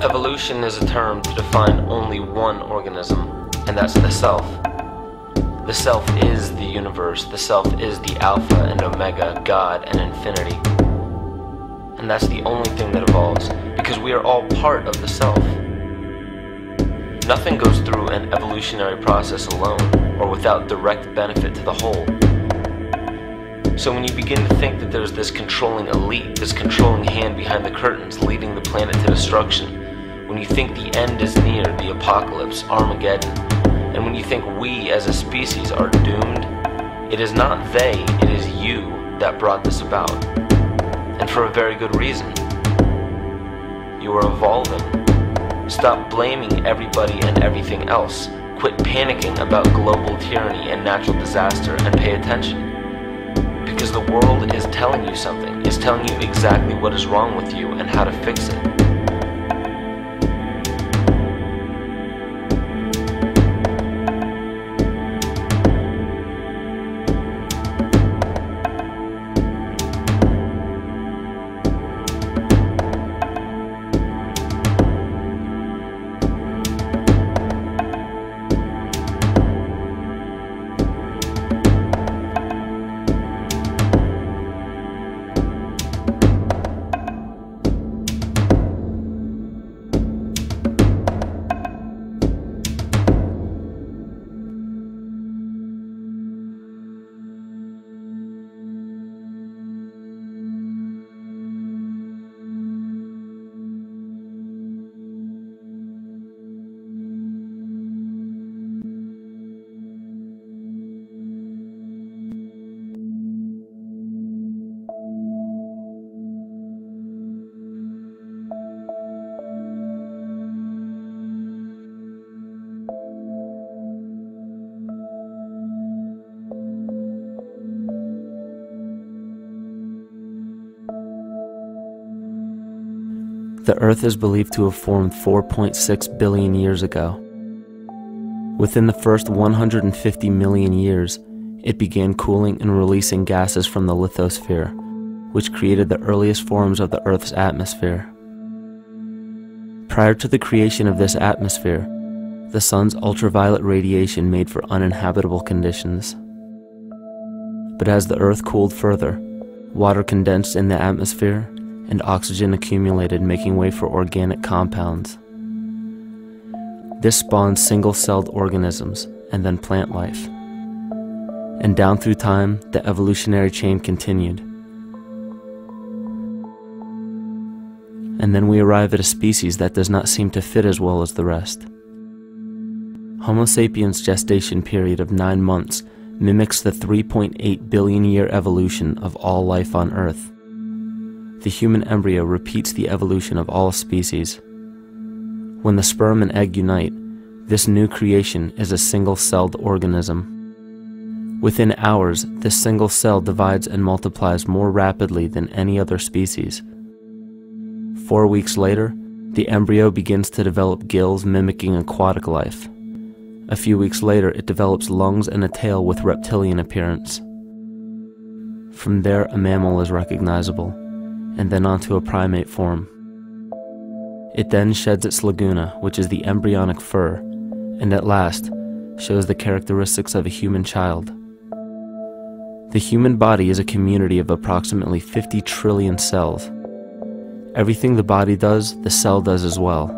Evolution is a term to define only one organism, and that's the self. The self is the universe, the self is the Alpha and Omega, God and infinity. And that's the only thing that evolves, because we are all part of the self. Nothing goes through an evolutionary process alone, or without direct benefit to the whole. So when you begin to think that there's this controlling elite, this controlling hand behind the curtains leading the planet to destruction, when you think the end is near, the apocalypse, Armageddon, and when you think we as a species are doomed, it is not they, it is you that brought this about. And for a very good reason. You are evolving. Stop blaming everybody and everything else. Quit panicking about global tyranny and natural disaster and pay attention. Because the world is telling you something, is telling you exactly what is wrong with you and how to fix it. The Earth is believed to have formed 4.6 billion years ago. Within the first 150 million years, it began cooling and releasing gases from the lithosphere, which created the earliest forms of the Earth's atmosphere. Prior to the creation of this atmosphere, the sun's ultraviolet radiation made for uninhabitable conditions. But as the Earth cooled further, water condensed in the atmosphere and oxygen accumulated, making way for organic compounds. This spawned single-celled organisms and then plant life. And down through time, the evolutionary chain continued. And then we arrive at a species that does not seem to fit as well as the rest. Homo sapiens' gestation period of 9 months mimics the 3.8 billion year evolution of all life on Earth. The human embryo repeats the evolution of all species. When the sperm and egg unite, this new creation is a single-celled organism. Within hours, this single cell divides and multiplies more rapidly than any other species. 4 weeks later, the embryo begins to develop gills mimicking aquatic life. A few weeks later, it develops lungs and a tail with reptilian appearance. From there, a mammal is recognizable, and then onto a primate form. It then sheds its laguna, which is the embryonic fur, and at last shows the characteristics of a human child. The human body is a community of approximately 50 trillion cells. Everything the body does, the cell does as well.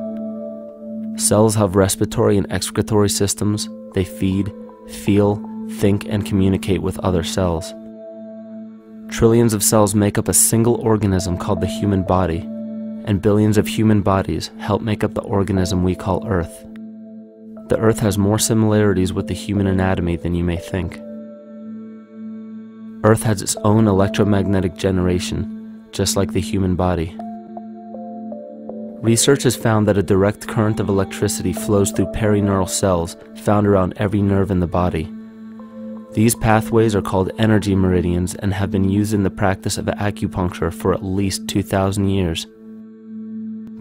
Cells have respiratory and excretory systems. They feed, feel, think, and communicate with other cells. Trillions of cells make up a single organism called the human body, and billions of human bodies help make up the organism we call Earth. The Earth has more similarities with the human anatomy than you may think. Earth has its own electromagnetic generation, just like the human body. Research has found that a direct current of electricity flows through perineural cells found around every nerve in the body. These pathways are called energy meridians and have been used in the practice of acupuncture for at least 2,000 years.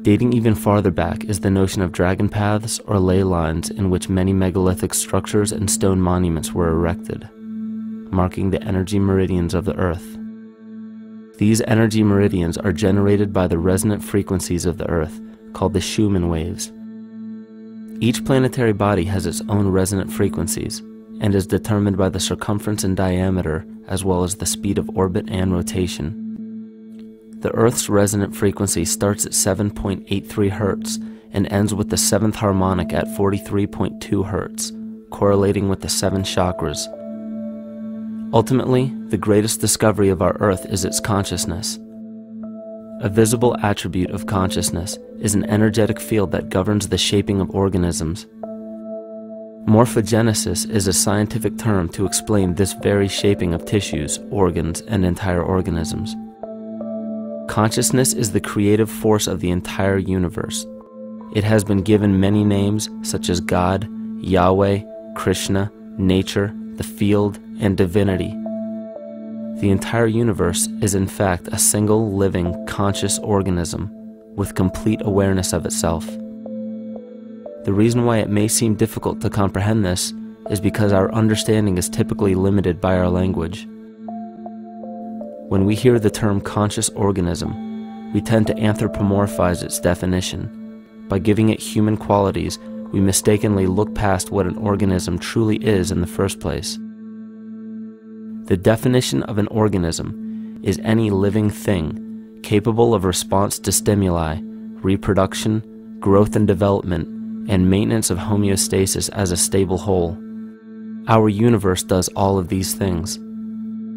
Dating even farther back is the notion of dragon paths or ley lines in which many megalithic structures and stone monuments were erected, marking the energy meridians of the Earth. These energy meridians are generated by the resonant frequencies of the Earth, called the Schumann waves. Each planetary body has its own resonant frequencies and is determined by the circumference and diameter as well as the speed of orbit and rotation. The Earth's resonant frequency starts at 7.83 Hz and ends with the 7th harmonic at 43.2 Hz, correlating with the 7 chakras. Ultimately, the greatest discovery of our Earth is its consciousness. A visible attribute of consciousness is an energetic field that governs the shaping of organisms. Morphogenesis is a scientific term to explain this very shaping of tissues, organs, and entire organisms. Consciousness is the creative force of the entire universe. It has been given many names such as God, Yahweh, Krishna, nature, the field, and divinity. The entire universe is in fact a single living, conscious organism with complete awareness of itself. The reason why it may seem difficult to comprehend this is because our understanding is typically limited by our language. When we hear the term conscious organism, we tend to anthropomorphize its definition. By giving it human qualities, we mistakenly look past what an organism truly is in the first place. The definition of an organism is any living thing capable of response to stimuli, reproduction, growth and development, and maintenance of homeostasis as a stable whole. Our universe does all of these things.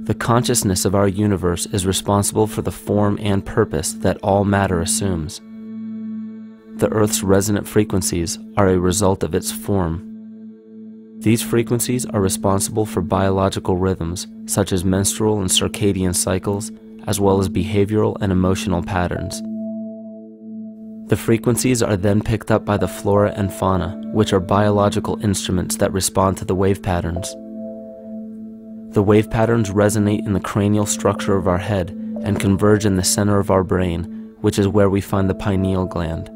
The consciousness of our universe is responsible for the form and purpose that all matter assumes. The Earth's resonant frequencies are a result of its form. These frequencies are responsible for biological rhythms, such as menstrual and circadian cycles, as well as behavioral and emotional patterns. The frequencies are then picked up by the flora and fauna, which are biological instruments that respond to the wave patterns. The wave patterns resonate in the cranial structure of our head and converge in the center of our brain, which is where we find the pineal gland.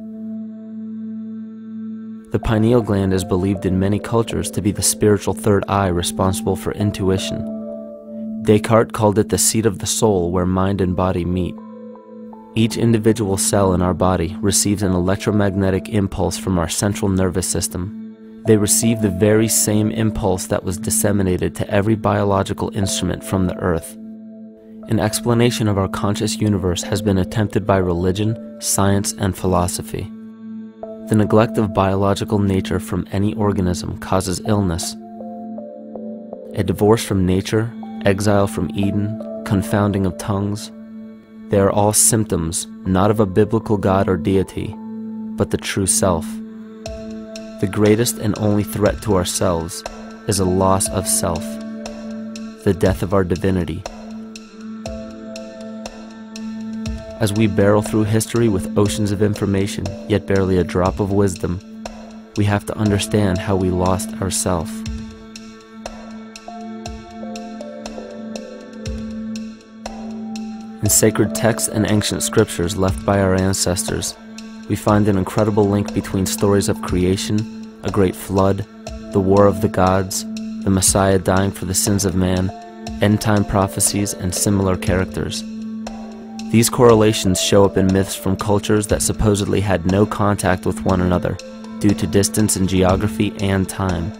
The pineal gland is believed in many cultures to be the spiritual third eye responsible for intuition. Descartes called it the seat of the soul where mind and body meet. Each individual cell in our body receives an electromagnetic impulse from our central nervous system. They receive the very same impulse that was disseminated to every biological instrument from the Earth. An explanation of our conscious universe has been attempted by religion, science, and philosophy. The neglect of biological nature from any organism causes illness. A divorce from nature, exile from Eden, confounding of tongues. They are all symptoms, not of a biblical God or deity, but the true self. The greatest and only threat to ourselves is a loss of self, the death of our divinity. As we barrel through history with oceans of information, yet barely a drop of wisdom, we have to understand how we lost ourself. In sacred texts and ancient scriptures left by our ancestors, we find an incredible link between stories of creation, a great flood, the war of the gods, the Messiah dying for the sins of man, end-time prophecies, and similar characters. These correlations show up in myths from cultures that supposedly had no contact with one another due to distance in geography and time.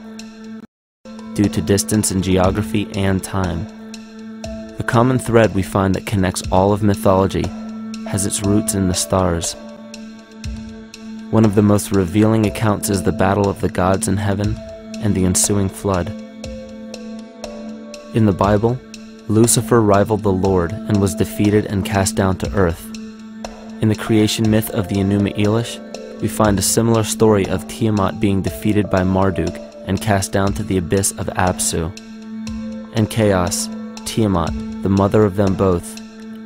The common thread we find that connects all of mythology has its roots in the stars. One of the most revealing accounts is the battle of the gods in heaven and the ensuing flood. In the Bible, Lucifer rivaled the Lord and was defeated and cast down to earth. In the creation myth of the Enuma Elish, we find a similar story of Tiamat being defeated by Marduk and cast down to the abyss of Apsu. In chaos, Tiamat, the mother of them both,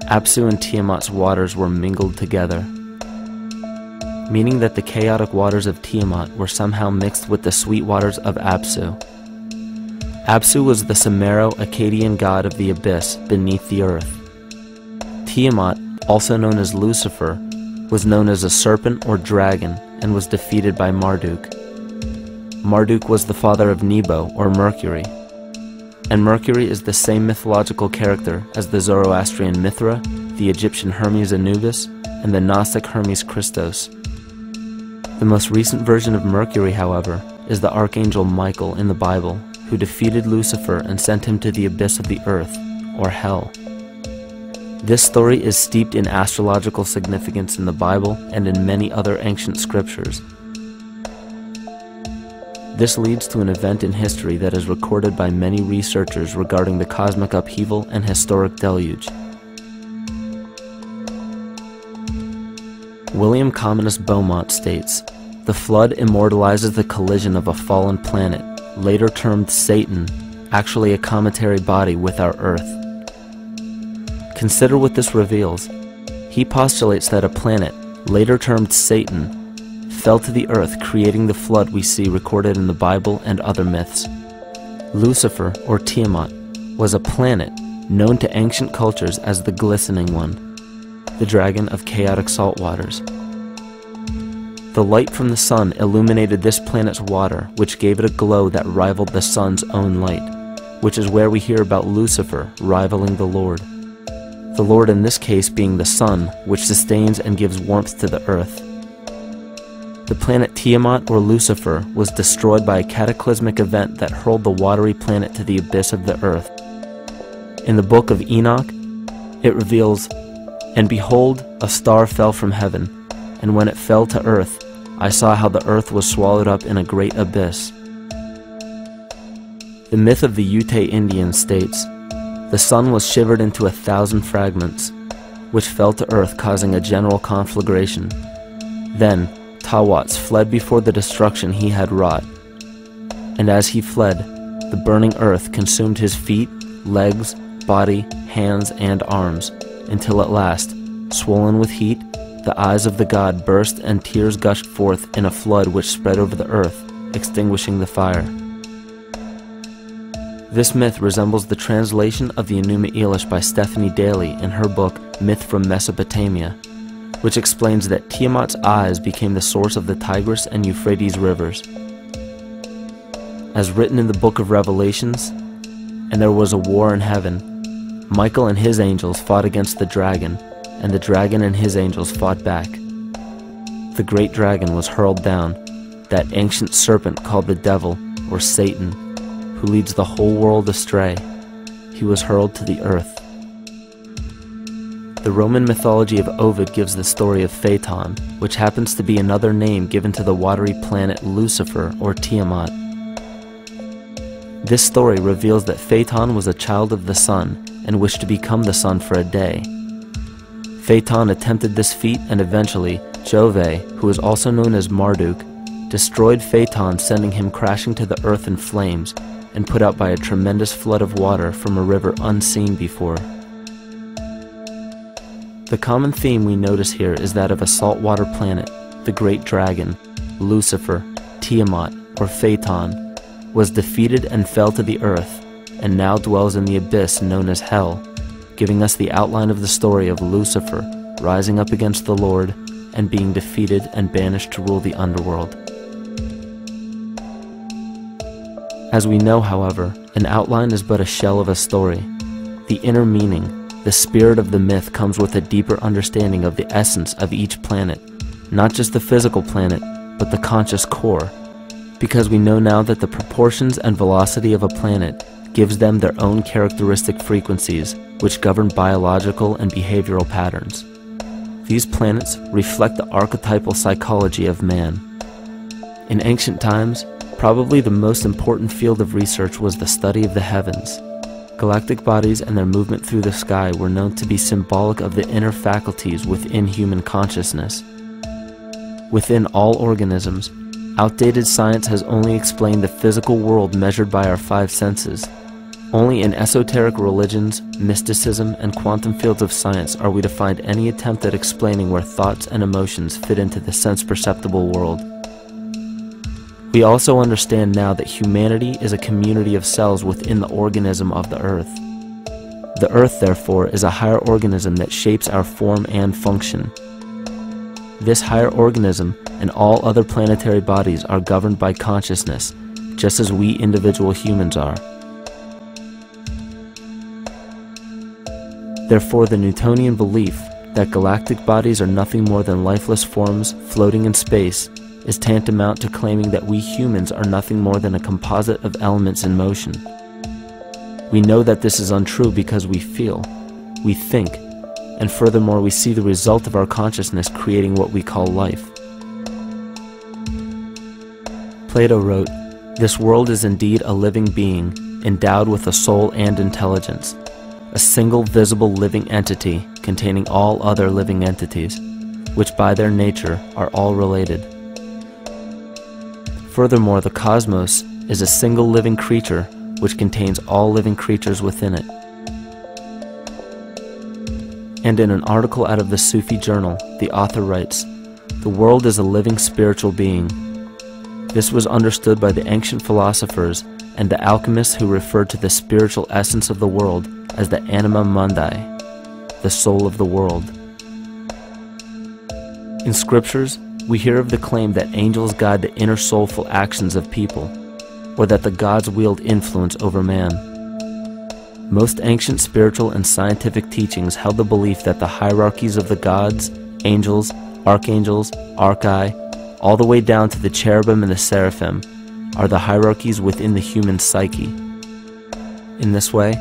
Apsu and Tiamat's waters were mingled together, meaning that the chaotic waters of Tiamat were somehow mixed with the sweet waters of Apsu. Apsu was the Sumero-Akkadian god of the abyss beneath the earth. Tiamat, also known as Lucifer, was known as a serpent or dragon and was defeated by Marduk. Marduk was the father of Nebo or Mercury, and Mercury is the same mythological character as the Zoroastrian Mithra, the Egyptian Hermes Anubis, and the Gnostic Hermes Christos. The most recent version of Mercury, however, is the Archangel Michael in the Bible, who defeated Lucifer and sent him to the abyss of the earth, or hell. This story is steeped in astrological significance in the Bible and in many other ancient scriptures. This leads to an event in history that is recorded by many researchers regarding the cosmic upheaval and historic deluge. William Commonus Beaumont states, "The flood immortalizes the collision of a fallen planet, later termed Satan, actually a cometary body with our Earth." Consider what this reveals. He postulates that a planet, later termed Satan, fell to the earth, creating the flood we see recorded in the Bible and other myths. Lucifer, or Tiamat, was a planet known to ancient cultures as the Glistening One, the dragon of chaotic salt waters. The light from the sun illuminated this planet's water, which gave it a glow that rivaled the sun's own light, which is where we hear about Lucifer rivaling the Lord. The Lord in this case being the sun, which sustains and gives warmth to the earth. The planet Tiamat, or Lucifer, was destroyed by a cataclysmic event that hurled the watery planet to the abyss of the earth. In the book of Enoch, it reveals, "And behold, a star fell from heaven, and when it fell to earth, I saw how the earth was swallowed up in a great abyss." The myth of the Ute Indians states, "The sun was shivered into 1,000 fragments, which fell to earth, causing a general conflagration. Then Tawats fled before the destruction he had wrought. And as he fled, the burning earth consumed his feet, legs, body, hands, and arms, until at last, swollen with heat, the eyes of the god burst and tears gushed forth in a flood which spread over the earth, extinguishing the fire." This myth resembles the translation of the Enuma Elish by Stephanie Daly in her book Myth from Mesopotamia, which explains that Tiamat's eyes became the source of the Tigris and Euphrates rivers. As written in the book of Revelations, "And there was a war in heaven. Michael and his angels fought against the dragon, and the dragon and his angels fought back. The great dragon was hurled down, that ancient serpent called the devil, or Satan, who leads the whole world astray. He was hurled to the earth." The Roman mythology of Ovid gives the story of Phaeton, which happens to be another name given to the watery planet Lucifer, or Tiamat. This story reveals that Phaeton was a child of the sun and wished to become the sun for a day. Phaeton attempted this feat, and eventually Jove, who is also known as Marduk, destroyed Phaeton, sending him crashing to the earth in flames and put out by a tremendous flood of water from a river unseen before. The common theme we notice here is that of a saltwater planet, the great dragon, Lucifer, Tiamat, or Phaeton, was defeated and fell to the earth, and now dwells in the abyss known as hell, giving us the outline of the story of Lucifer rising up against the Lord and being defeated and banished to rule the underworld. As we know, however, an outline is but a shell of a story. The inner meaning, the spirit of the myth, comes with a deeper understanding of the essence of each planet, not just the physical planet, but the conscious core, because we know now that the proportions and velocity of a planet gives them their own characteristic frequencies, which govern biological and behavioral patterns. These planets reflect the archetypal psychology of man. In ancient times, probably the most important field of research was the study of the heavens. Galactic bodies and their movement through the sky were known to be symbolic of the inner faculties within human consciousness. Within all organisms, outdated science has only explained the physical world measured by our five senses. Only in esoteric religions, mysticism, and quantum fields of science are we to find any attempt at explaining where thoughts and emotions fit into the sense-perceptible world. We also understand now that humanity is a community of cells within the organism of the Earth. The Earth, therefore, is a higher organism that shapes our form and function. This higher organism and all other planetary bodies are governed by consciousness, just as we individual humans are. Therefore, the Newtonian belief that galactic bodies are nothing more than lifeless forms floating in space is tantamount to claiming that we humans are nothing more than a composite of elements in motion. We know that this is untrue because we feel, we think, and furthermore we see the result of our consciousness creating what we call life. Plato wrote, "This world is indeed a living being, endowed with a soul and intelligence, a single visible living entity containing all other living entities, which by their nature are all related." Furthermore, the cosmos is a single living creature which contains all living creatures within it. And in an article out of the Sufi journal, the author writes, "The world is a living spiritual being." This was understood by the ancient philosophers and the alchemists who referred to the spiritual essence of the world as the anima mundi, the soul of the world. In scriptures, we hear of the claim that angels guide the inner soulful actions of people, or that the gods wield influence over man. Most ancient spiritual and scientific teachings held the belief that the hierarchies of the gods, angels, archangels, archai, all the way down to the cherubim and the seraphim, are the hierarchies within the human psyche. In this way,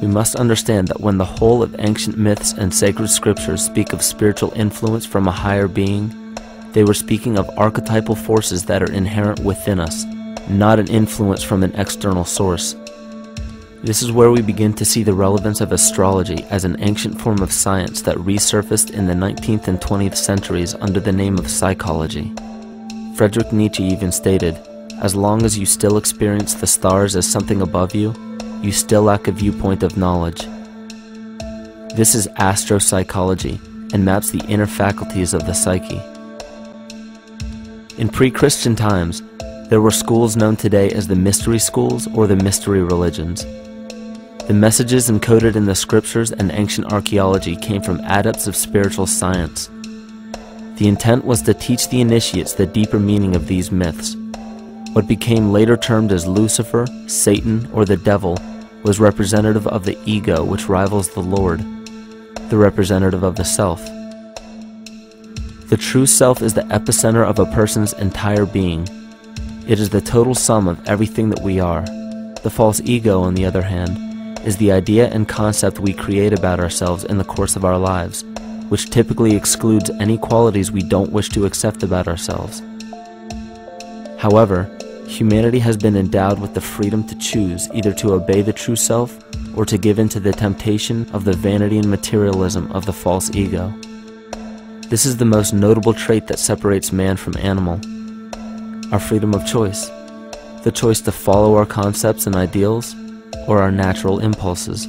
we must understand that when the whole of ancient myths and sacred scriptures speak of spiritual influence from a higher being, they were speaking of archetypal forces that are inherent within us, not an influence from an external source. This is where we begin to see the relevance of astrology as an ancient form of science that resurfaced in the 19th and 20th centuries under the name of psychology. Friedrich Nietzsche even stated, "As long as you still experience the stars as something above you, you still lack a viewpoint of knowledge." This is astropsychology and maps the inner faculties of the psyche. In pre-Christian times, there were schools known today as the mystery schools or the mystery religions. The messages encoded in the scriptures and ancient archaeology came from adepts of spiritual science. The intent was to teach the initiates the deeper meaning of these myths. What became later termed as Lucifer, Satan, or the devil was representative of the ego, which rivals the Lord, the representative of the self. The true self is the epicenter of a person's entire being. It is the total sum of everything that we are. The false ego, on the other hand, is the idea and concept we create about ourselves in the course of our lives, which typically excludes any qualities we don't wish to accept about ourselves. However, humanity has been endowed with the freedom to choose either to obey the true self or to give in to the temptation of the vanity and materialism of the false ego. This is the most notable trait that separates man from animal: our freedom of choice, the choice to follow our concepts and ideals or our natural impulses,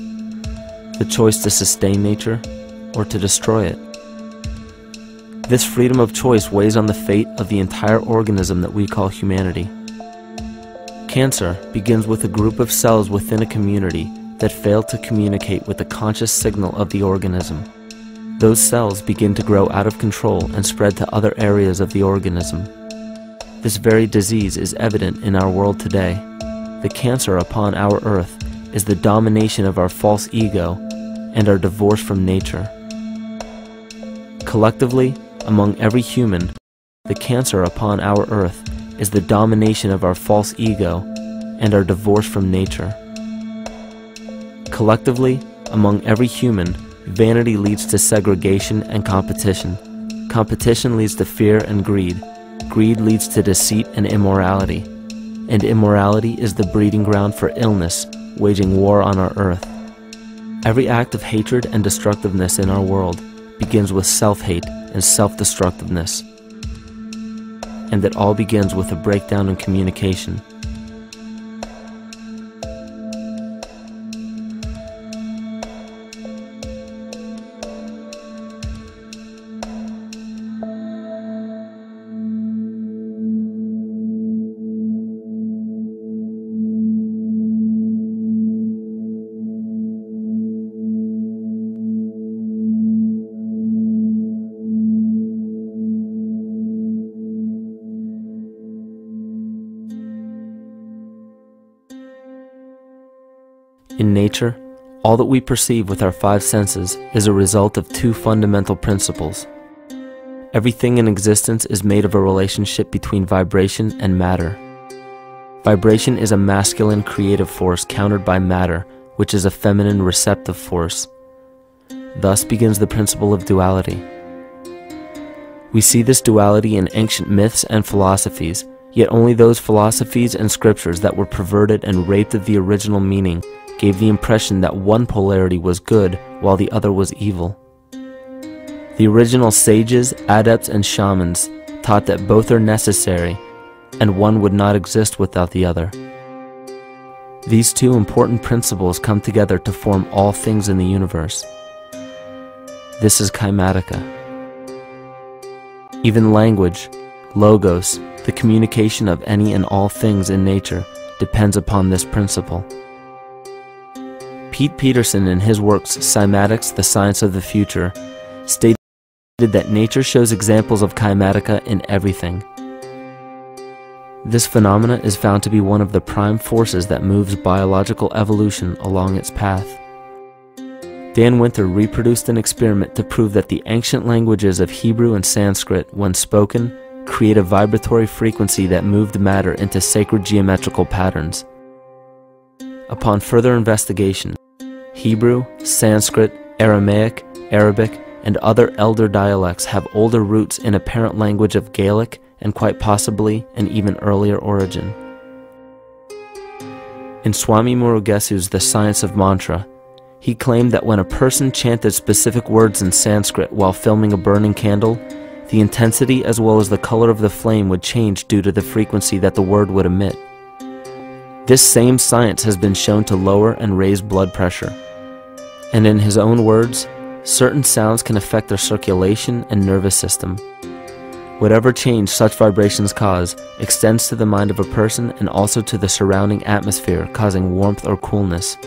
the choice to sustain nature or to destroy it. This freedom of choice weighs on the fate of the entire organism that we call humanity. Cancer begins with a group of cells within a community that fail to communicate with the conscious signal of the organism. Those cells begin to grow out of control and spread to other areas of the organism. This very disease is evident in our world today. The cancer upon our earth is the domination of our false ego and our divorce from nature. Collectively, among every human, the cancer upon our earth is the domination of our false ego and our divorce from nature. Collectively, among every human, vanity leads to segregation and competition. Competition leads to fear and greed. Greed leads to deceit and immorality. And immorality is the breeding ground for illness, waging war on our earth. Every act of hatred and destructiveness in our world begins with self-hate and self-destructiveness. And it all begins with a breakdown in communication. In nature, all that we perceive with our five senses is a result of two fundamental principles. Everything in existence is made of a relationship between vibration and matter. Vibration is a masculine creative force countered by matter, which is a feminine receptive force. Thus begins the principle of duality. We see this duality in ancient myths and philosophies, yet only those philosophies and scriptures that were perverted and raped of the original meaning gave the impression that one polarity was good while the other was evil. The original sages, adepts, and shamans taught that both are necessary, and one would not exist without the other. These two important principles come together to form all things in the universe. This is Kymatica. Even language, logos, the communication of any and all things in nature, depends upon this principle. Pete Peterson, in his works Cymatics, the Science of the Future, stated that nature shows examples of Kymatica in everything. This phenomena is found to be one of the prime forces that moves biological evolution along its path. Dan Winter reproduced an experiment to prove that the ancient languages of Hebrew and Sanskrit, when spoken, create a vibratory frequency that moved matter into sacred geometrical patterns. Upon further investigation, Hebrew, Sanskrit, Aramaic, Arabic, and other elder dialects have older roots in a parent language of Gaelic and quite possibly an even earlier origin. In Swami Murugesu's The Science of Mantra, he claimed that when a person chanted specific words in Sanskrit while filming a burning candle, the intensity as well as the color of the flame would change due to the frequency that the word would emit. This same science has been shown to lower and raise blood pressure. And in his own words, certain sounds can affect their circulation and nervous system. Whatever change such vibrations cause extends to the mind of a person and also to the surrounding atmosphere, causing warmth or coolness.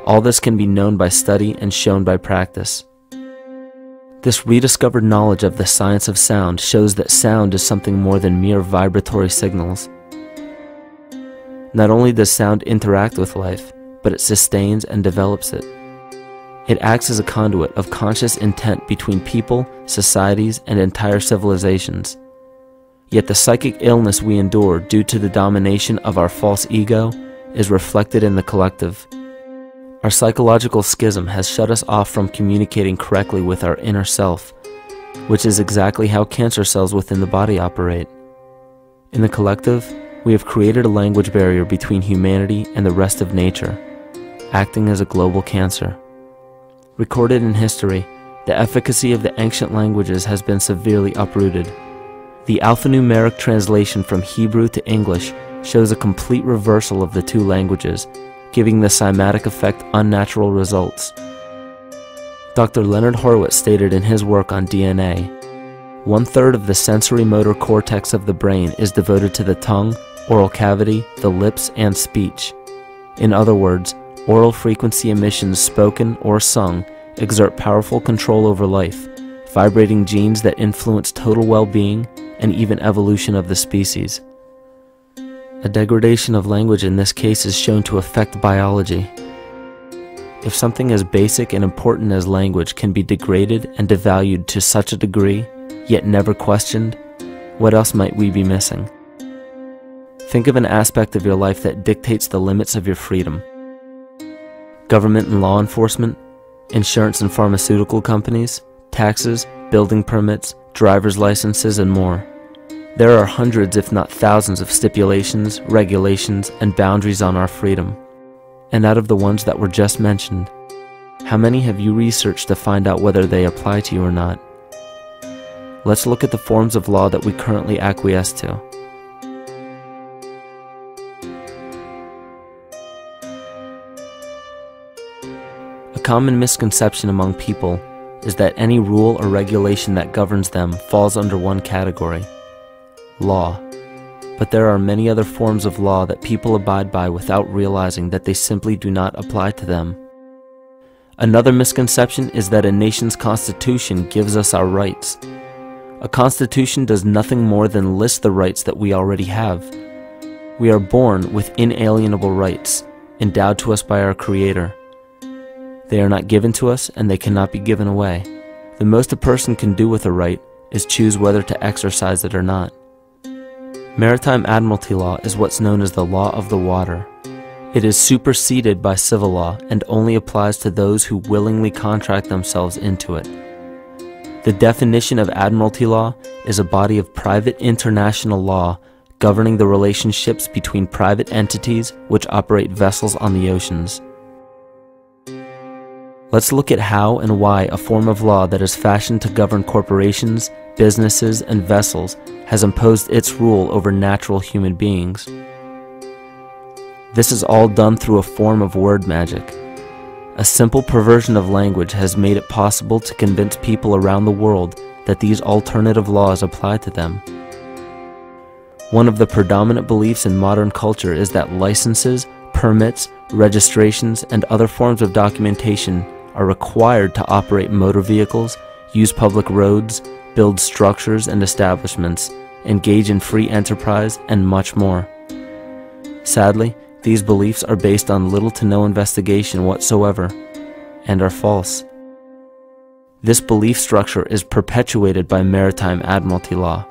All this can be known by study and shown by practice. This rediscovered knowledge of the science of sound shows that sound is something more than mere vibratory signals. Not only does sound interact with life, but it sustains and develops it. It acts as a conduit of conscious intent between people, societies, and entire civilizations. Yet the psychic illness we endure due to the domination of our false ego is reflected in the collective. Our psychological schism has shut us off from communicating correctly with our inner self, which is exactly how cancer cells within the body operate. In the collective, we have created a language barrier between humanity and the rest of nature, acting as a global cancer. Recorded in history, the efficacy of the ancient languages has been severely uprooted. The alphanumeric translation from Hebrew to English shows a complete reversal of the two languages, giving the cymatic effect unnatural results. Dr. Leonard Horowitz stated in his work on DNA, 1/3 of the sensory motor cortex of the brain is devoted to the tongue, oral cavity, the lips, and speech. In other words, oral frequency emissions spoken or sung exert powerful control over life, vibrating genes that influence total well-being and even evolution of the species. A degradation of language in this case is shown to affect biology. If something as basic and important as language can be degraded and devalued to such a degree, yet never questioned, what else might we be missing? Think of an aspect of your life that dictates the limits of your freedom. Government and law enforcement, insurance and pharmaceutical companies, taxes, building permits, driver's licenses, and more. There are hundreds if not thousands of stipulations, regulations, and boundaries on our freedom. And out of the ones that were just mentioned, how many have you researched to find out whether they apply to you or not? Let's look at the forms of law that we currently acquiesce to. A common misconception among people is that any rule or regulation that governs them falls under one category: law. But there are many other forms of law that people abide by without realizing that they simply do not apply to them. Another misconception is that a nation's constitution gives us our rights. A constitution does nothing more than list the rights that we already have. We are born with inalienable rights, endowed to us by our Creator. They are not given to us, and they cannot be given away. The most a person can do with a right is choose whether to exercise it or not. Maritime Admiralty law is what's known as the law of the water. It is superseded by civil law and only applies to those who willingly contract themselves into it. The definition of Admiralty law is a body of private international law governing the relationships between private entities which operate vessels on the oceans. Let's look at how and why a form of law that is fashioned to govern corporations, businesses, and vessels has imposed its rule over natural human beings. This is all done through a form of word magic. A simple perversion of language has made it possible to convince people around the world that these alternative laws apply to them. One of the predominant beliefs in modern culture is that licenses, permits, registrations, and other forms of documentation are required to operate motor vehicles, use public roads, build structures and establishments, engage in free enterprise, and much more. Sadly, these beliefs are based on little to no investigation whatsoever, and are false. This belief structure is perpetuated by Maritime Admiralty law.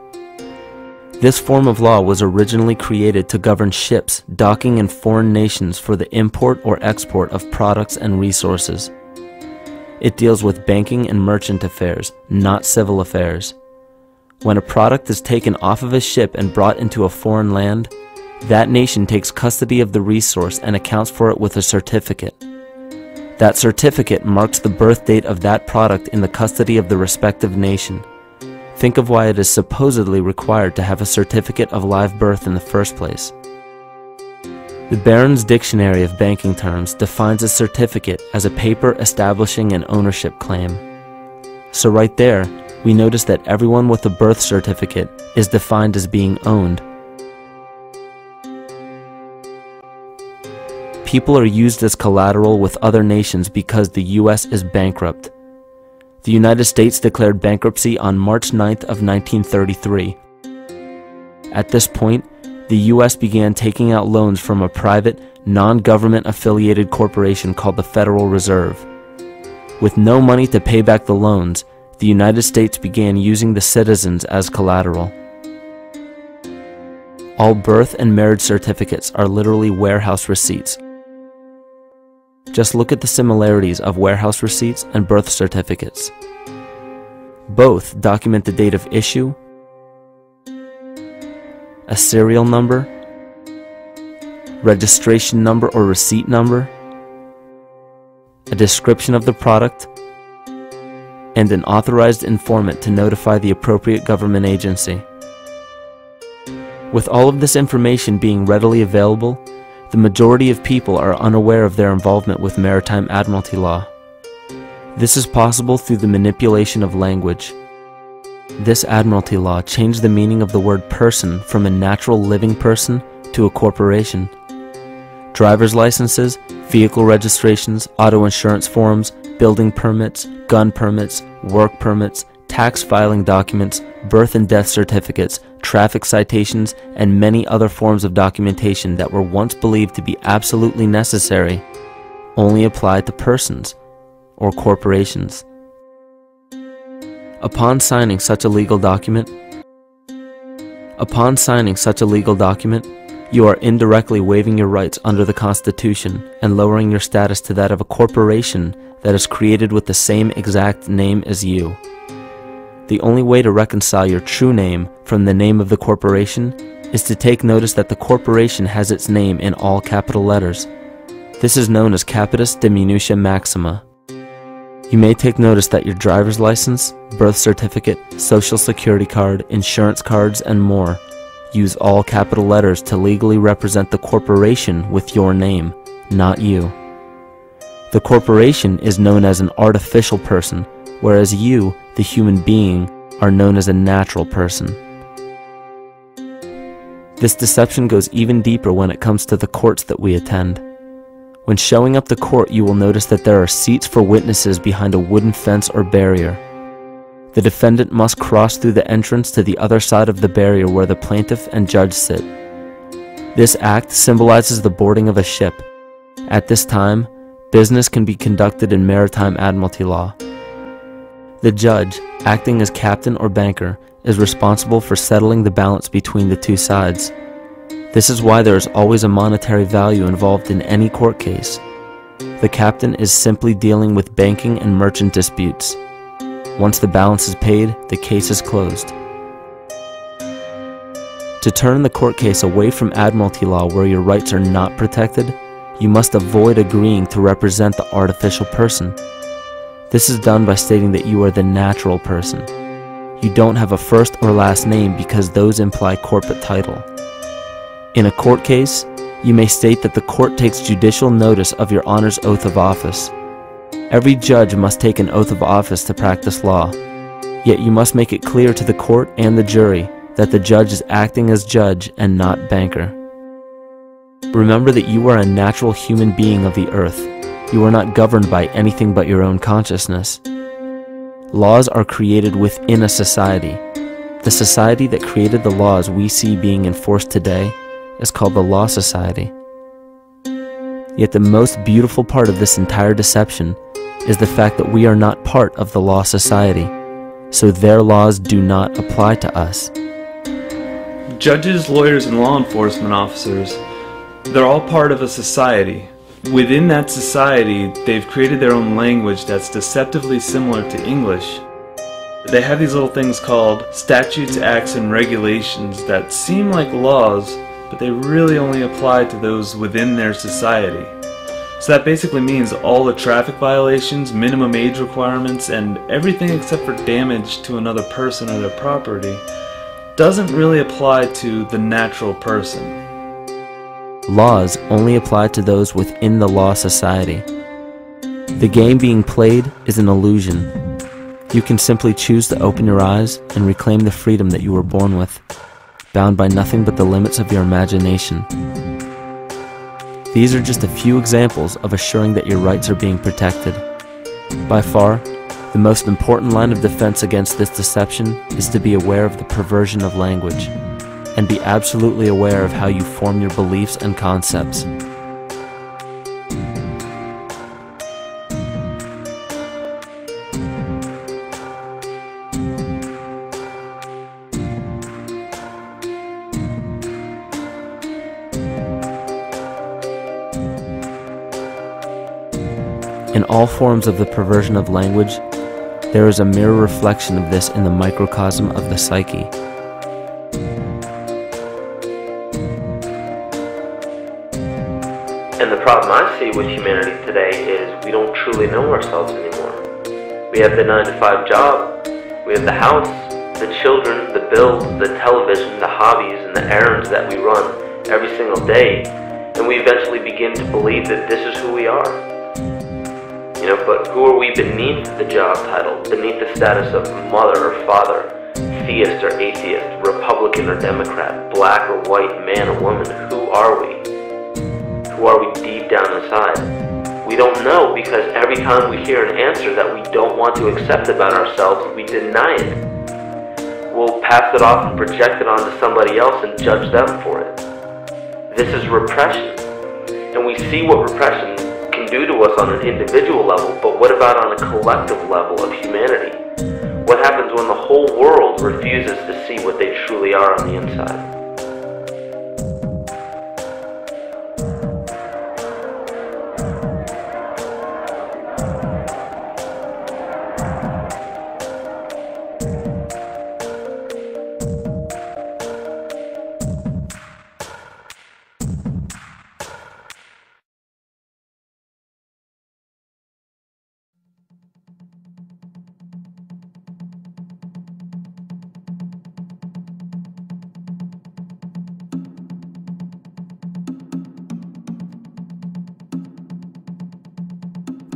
This form of law was originally created to govern ships docking in foreign nations for the import or export of products and resources. It deals with banking and merchant affairs, not civil affairs. When a product is taken off of a ship and brought into a foreign land, that nation takes custody of the resource and accounts for it with a certificate. That certificate marks the birth date of that product in the custody of the respective nation. Think of why it is supposedly required to have a certificate of live birth in the first place. The Barron's Dictionary of Banking Terms defines a certificate as a paper establishing an ownership claim. So right there, we notice that everyone with a birth certificate is defined as being owned. People are used as collateral with other nations because the U.S. is bankrupt. The United States declared bankruptcy on March 9th of 1933. At this point, the U.S. began taking out loans from a private, non-government affiliated corporation called the Federal Reserve. With no money to pay back the loans, the United States began using the citizens as collateral. All birth and marriage certificates are literally warehouse receipts. Just look at the similarities of warehouse receipts and birth certificates. Both document the date of issue, a serial number, registration number or receipt number, a description of the product, and an authorized informant to notify the appropriate government agency. With all of this information being readily available, the majority of people are unaware of their involvement with Maritime Admiralty law. This is possible through the manipulation of language. This Admiralty law changed the meaning of the word person from a natural living person to a corporation. Driver's licenses, vehicle registrations, auto insurance forms, building permits, gun permits, work permits, tax filing documents, birth and death certificates, traffic citations, and many other forms of documentation that were once believed to be absolutely necessary only apply to persons or corporations. Upon signing such a legal document, you are indirectly waiving your rights under the Constitution and lowering your status to that of a corporation that is created with the same exact name as you. The only way to reconcile your true name from the name of the corporation is to take notice that the corporation has its name in all capital letters. This is known as Capitis Diminutia Maxima. You may take notice that your driver's license, birth certificate, social security card, insurance cards, and more use all capital letters to legally represent the corporation with your name, not you. The corporation is known as an artificial person, whereas you, the human being, are known as a natural person. This deception goes even deeper when it comes to the courts that we attend. When showing up to court, you will notice that there are seats for witnesses behind a wooden fence or barrier. The defendant must cross through the entrance to the other side of the barrier where the plaintiff and judge sit. This act symbolizes the boarding of a ship. At this time, business can be conducted in Maritime Admiralty law. The judge, acting as captain or banker, is responsible for settling the balance between the two sides. This is why there is always a monetary value involved in any court case. The captain is simply dealing with banking and merchant disputes. Once the balance is paid, the case is closed. To turn the court case away from admiralty law where your rights are not protected, you must avoid agreeing to represent the artificial person. This is done by stating that you are the natural person. You don't have a first or last name because those imply corporate title. In a court case, you may state that the court takes judicial notice of your honor's oath of office. Every judge must take an oath of office to practice law, yet you must make it clear to the court and the jury that the judge is acting as judge and not banker. Remember that you are a natural human being of the earth. You are not governed by anything but your own consciousness. Laws are created within a society. The society that created the laws we see being enforced today is called the Law Society. Yet the most beautiful part of this entire deception is the fact that we are not part of the Law Society, so their laws do not apply to us. Judges, lawyers, and law enforcement officers, they're all part of a society. Within that society, they've created their own language that's deceptively similar to English. They have these little things called statutes, acts, and regulations that seem like laws, but they really only apply to those within their society. So that basically means all the traffic violations, minimum age requirements, and everything except for damage to another person or their property doesn't really apply to the natural person. Laws only apply to those within the Law Society. The game being played is an illusion. You can simply choose to open your eyes and reclaim the freedom that you were born with, bound by nothing but the limits of your imagination. These are just a few examples of assuring that your rights are being protected. By far, the most important line of defense against this deception is to be aware of the perversion of language, and be absolutely aware of how you form your beliefs and concepts. In all forms of the perversion of language, there is a mirror reflection of this in the microcosm of the psyche. And the problem I see with humanity today is we don't truly know ourselves anymore. We have the 9-to-5 job, we have the house, the children, the bills, the television, the hobbies, and the errands that we run every single day, and we eventually begin to believe that this is who we are. But who are we beneath the job title, beneath the status of mother or father, theist or atheist, Republican or Democrat, black or white, man or woman? Who are we? Who are we deep down inside? We don't know, because every time we hear an answer that we don't want to accept about ourselves, we deny it. We'll pass it off and project it onto somebody else and judge them for it. This is repression, and we see what repression can do to us on an individual level, but what about on a collective level of humanity? What happens when the whole world refuses to see what they truly are on the inside?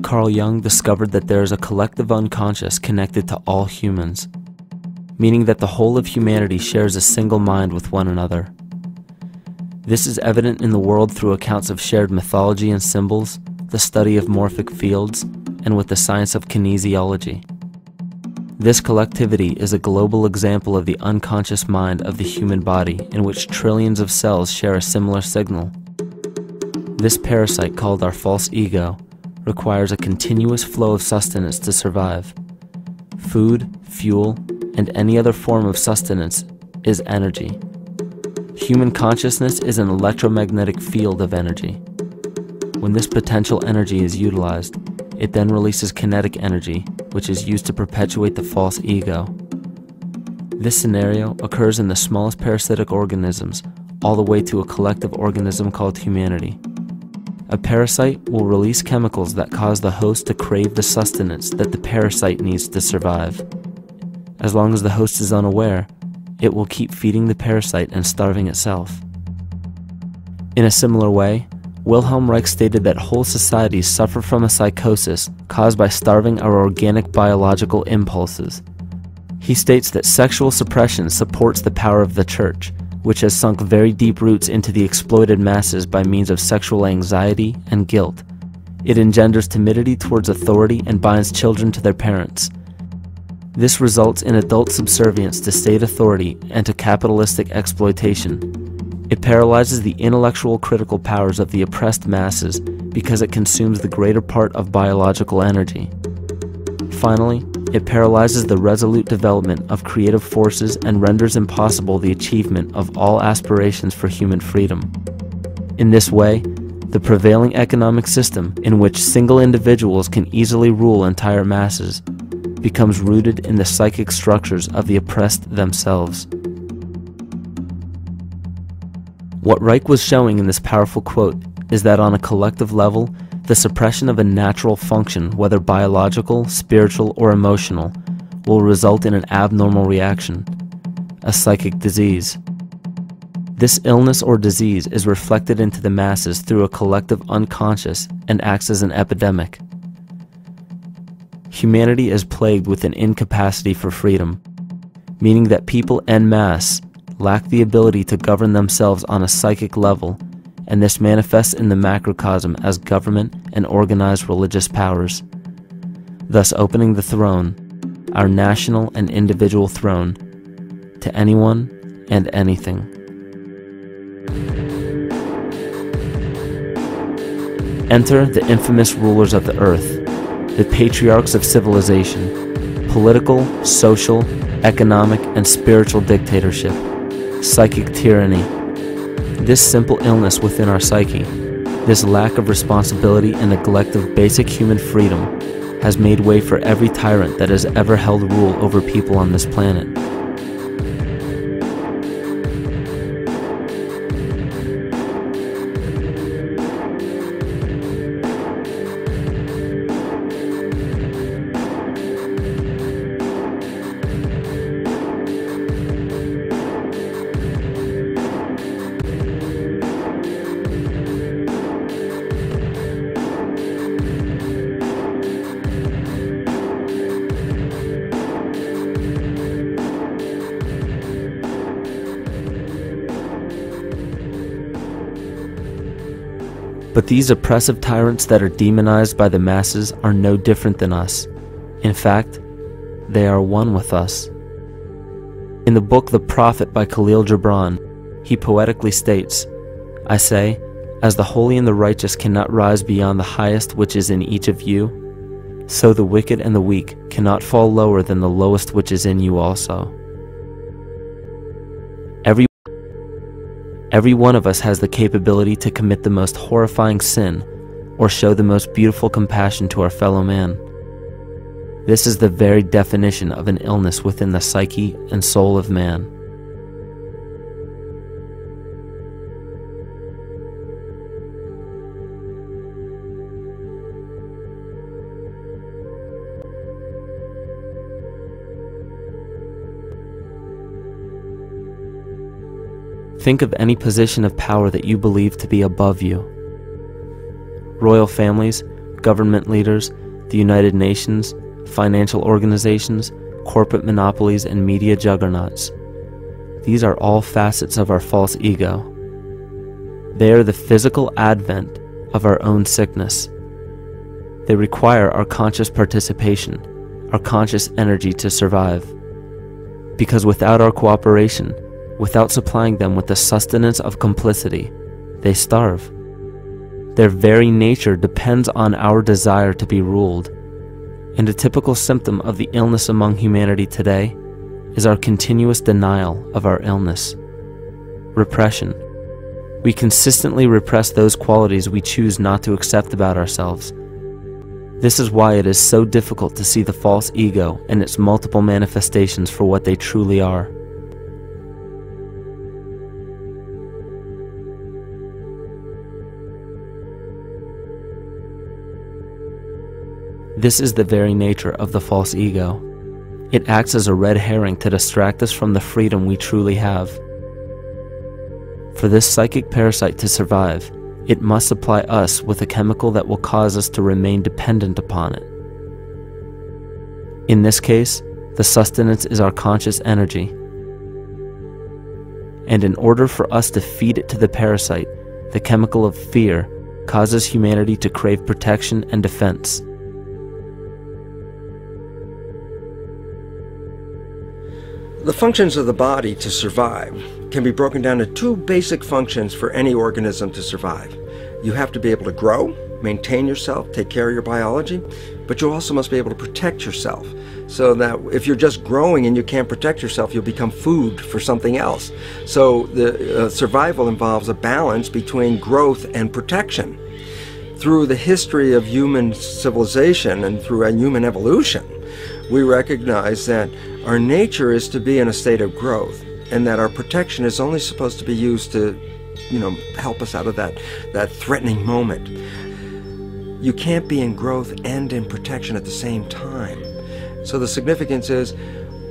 Carl Jung discovered that there is a collective unconscious connected to all humans, meaning that the whole of humanity shares a single mind with one another. This is evident in the world through accounts of shared mythology and symbols, the study of morphic fields, and with the science of kinesiology. This collectivity is a global example of the unconscious mind of the human body, in which trillions of cells share a similar signal. This parasite, called our false ego, requires a continuous flow of sustenance to survive. food, fuel, and any other form of sustenance is energy. Human consciousness is an electromagnetic field of energy. When this potential energy is utilized, it then releases kinetic energy, which is used to perpetuate the false ego. This scenario occurs in the smallest parasitic organisms, all the way to a collective organism called humanity. A parasite will release chemicals that cause the host to crave the sustenance that the parasite needs to survive. As long as the host is unaware, it will keep feeding the parasite and starving itself. In a similar way, Wilhelm Reich stated that whole societies suffer from a psychosis caused by starving our organic biological impulses. He states that sexual suppression supports the power of the church, which has sunk very deep roots into the exploited masses by means of sexual anxiety and guilt. It engenders timidity towards authority and binds children to their parents. This results in adult subservience to state authority and to capitalistic exploitation. It paralyzes the intellectual critical powers of the oppressed masses because it consumes the greater part of biological energy. Finally, it paralyzes the resolute development of creative forces and renders impossible the achievement of all aspirations for human freedom. In this way, the prevailing economic system, in which single individuals can easily rule entire masses, becomes rooted in the psychic structures of the oppressed themselves. What Reich was showing in this powerful quote is that on a collective level, the suppression of a natural function, whether biological, spiritual, or emotional, will result in an abnormal reaction, a psychic disease. This illness or disease is reflected into the masses through a collective unconscious and acts as an epidemic. Humanity is plagued with an incapacity for freedom, meaning that people en masse lack the ability to govern themselves on a psychic level, and this manifests in the macrocosm as government and organized religious powers, thus opening the throne, our national and individual throne, to anyone and anything. Enter the infamous rulers of the earth, the patriarchs of civilization, political, social, economic, and spiritual dictatorship, psychic tyranny. This simple illness within our psyche, this lack of responsibility and neglect of basic human freedom, has made way for every tyrant that has ever held rule over people on this planet. But these oppressive tyrants that are demonized by the masses are no different than us. In fact, they are one with us. In the book The Prophet by Khalil Gibran, he poetically states, "I say, as the holy and the righteous cannot rise beyond the highest which is in each of you, so the wicked and the weak cannot fall lower than the lowest which is in you also." Every one of us has the capability to commit the most horrifying sin or show the most beautiful compassion to our fellow man. This is the very definition of an illness within the psyche and soul of man. Think of any position of power that you believe to be above you. Royal families, government leaders, the United Nations, financial organizations, corporate monopolies, and media juggernauts. These are all facets of our false ego. They are the physical advent of our own sickness. They require our conscious participation, our conscious energy to survive. Because without our cooperation, without supplying them with the sustenance of complicity, they starve. Their very nature depends on our desire to be ruled. And a typical symptom of the illness among humanity today is our continuous denial of our illness. Repression. We consistently repress those qualities we choose not to accept about ourselves. This is why it is so difficult to see the false ego and its multiple manifestations for what they truly are. This is the very nature of the false ego. It acts as a red herring to distract us from the freedom we truly have. For this psychic parasite to survive, it must supply us with a chemical that will cause us to remain dependent upon it. In this case, the sustenance is our conscious energy. And in order for us to feed it to the parasite, the chemical of fear causes humanity to crave protection and defense. The functions of the body to survive can be broken down to two basic functions for any organism to survive. You have to be able to grow, maintain yourself, take care of your biology, but you also must be able to protect yourself, so that if you're just growing and you can't protect yourself, you'll become food for something else. So the survival involves a balance between growth and protection. Through the history of human civilization and through human evolution, we recognize that our nature is to be in a state of growth, and that our protection is only supposed to be used to, help us out of that threatening moment. You can't be in growth and in protection at the same time. So the significance is,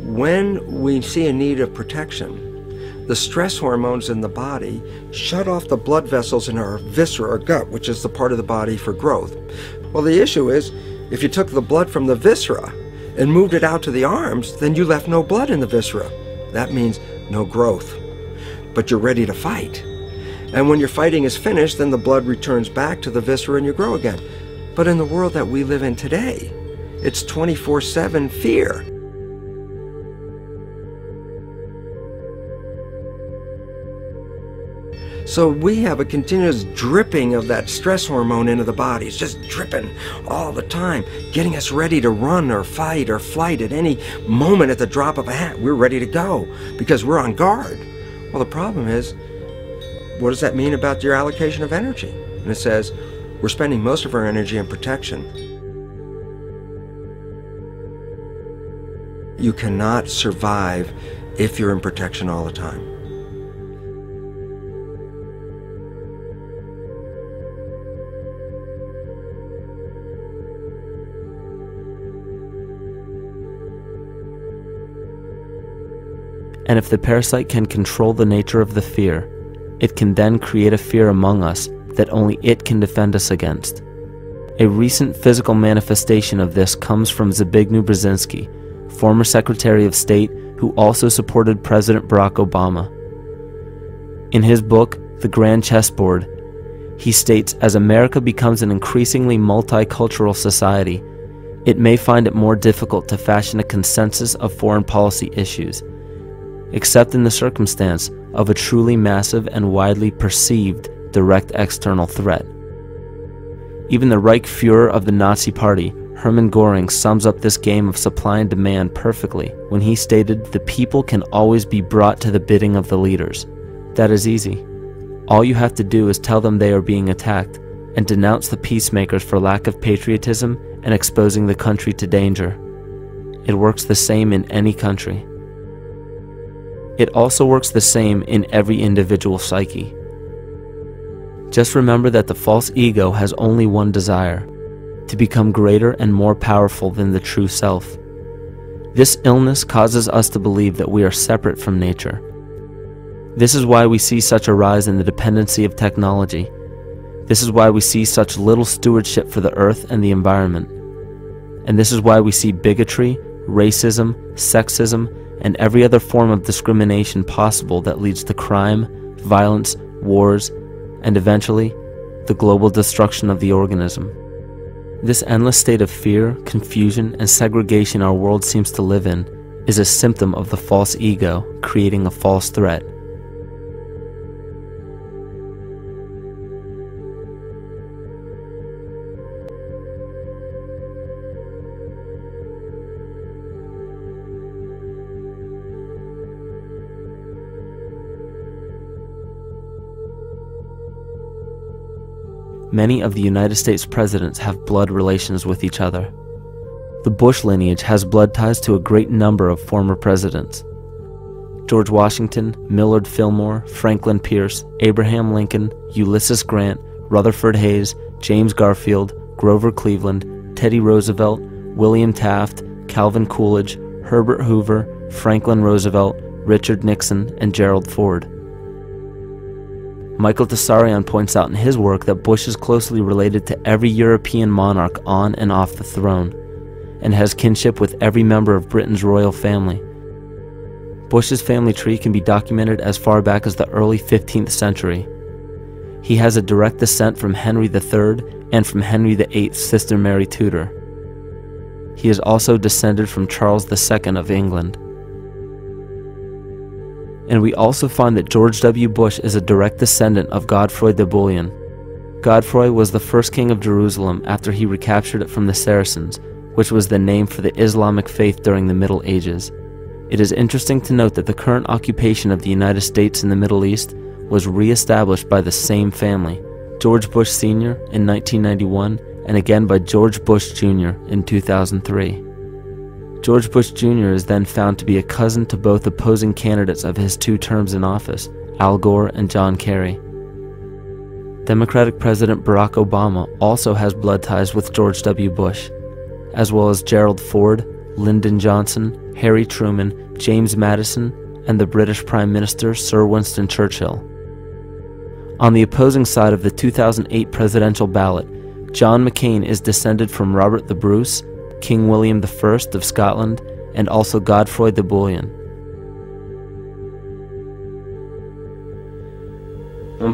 when we see a need of protection, the stress hormones in the body shut off the blood vessels in our viscera or gut, which is the part of the body for growth. Well, the issue is, if you took the blood from the viscera and moved it out to the arms, then you left no blood in the viscera. That means no growth. But you're ready to fight. And when your fighting is finished, then the blood returns back to the viscera and you grow again. But in the world that we live in today, it's 24/7 fear. So we have a continuous dripping of that stress hormone into the body. It's just dripping all the time, getting us ready to run or fight or flight at any moment at the drop of a hat. We're ready to go because we're on guard. Well, the problem is, what does that mean about your allocation of energy? And it says, we're spending most of our energy in protection. You cannot survive if you're in protection all the time. And if the parasite can control the nature of the fear, it can then create a fear among us that only it can defend us against. A recent physical manifestation of this comes from Zbigniew Brzezinski, former Secretary of State who also supported President Barack Obama. In his book, The Grand Chessboard, he states, as America becomes an increasingly multicultural society, it may find it more difficult to fashion a consensus of foreign policy issues, except in the circumstance of a truly massive and widely perceived direct external threat. Even the Reichsfuhrer of the Nazi Party, Hermann Göring, sums up this game of supply and demand perfectly when he stated, "The people can always be brought to the bidding of the leaders." That is easy. All you have to do is tell them they are being attacked and denounce the peacemakers for lack of patriotism and exposing the country to danger. It works the same in any country. It also works the same in every individual psyche. Just remember that the false ego has only one desire: to become greater and more powerful than the true self. This illness causes us to believe that we are separate from nature. This is why we see such a rise in the dependency of technology. This is why we see such little stewardship for the earth and the environment. And this is why we see bigotry, racism, sexism, and every other form of discrimination possible that leads to crime, violence, wars, and eventually, the global destruction of the organism. This endless state of fear, confusion, and segregation our world seems to live in is a symptom of the false ego creating a false threat. many of the United States presidents have blood relations with each other. The Bush lineage has blood ties to a great number of former presidents. George Washington, Millard Fillmore, Franklin Pierce, Abraham Lincoln, Ulysses Grant, Rutherford Hayes, James Garfield, Grover Cleveland, Teddy Roosevelt, William Taft, Calvin Coolidge, Herbert Hoover, Franklin Roosevelt, Richard Nixon, and Gerald Ford. Michael Tsarion points out in his work that Bush is closely related to every European monarch on and off the throne, and has kinship with every member of Britain's royal family. Bush's family tree can be documented as far back as the early 15th century. He has a direct descent from Henry III and from Henry VIII's sister Mary Tudor. He is also descended from Charles II of England. And we also find that George W. Bush is a direct descendant of Godfrey de Bouillon. Godfrey was the first king of Jerusalem after he recaptured it from the Saracens, which was the name for the Islamic faith during the Middle Ages. It is interesting to note that the current occupation of the United States in the Middle East was re-established by the same family, George Bush Sr. in 1991, and again by George Bush Jr. in 2003. George Bush Jr. is then found to be a cousin to both opposing candidates of his 2 terms in office, Al Gore and John Kerry. Democratic President Barack Obama also has blood ties with George W. Bush, as well as Gerald Ford, Lyndon Johnson, Harry Truman, James Madison, and the British Prime Minister Sir Winston Churchill. On the opposing side of the 2008 presidential ballot, John McCain is descended from Robert the Bruce, King William I of Scotland, and also Godfrey de Bouillon.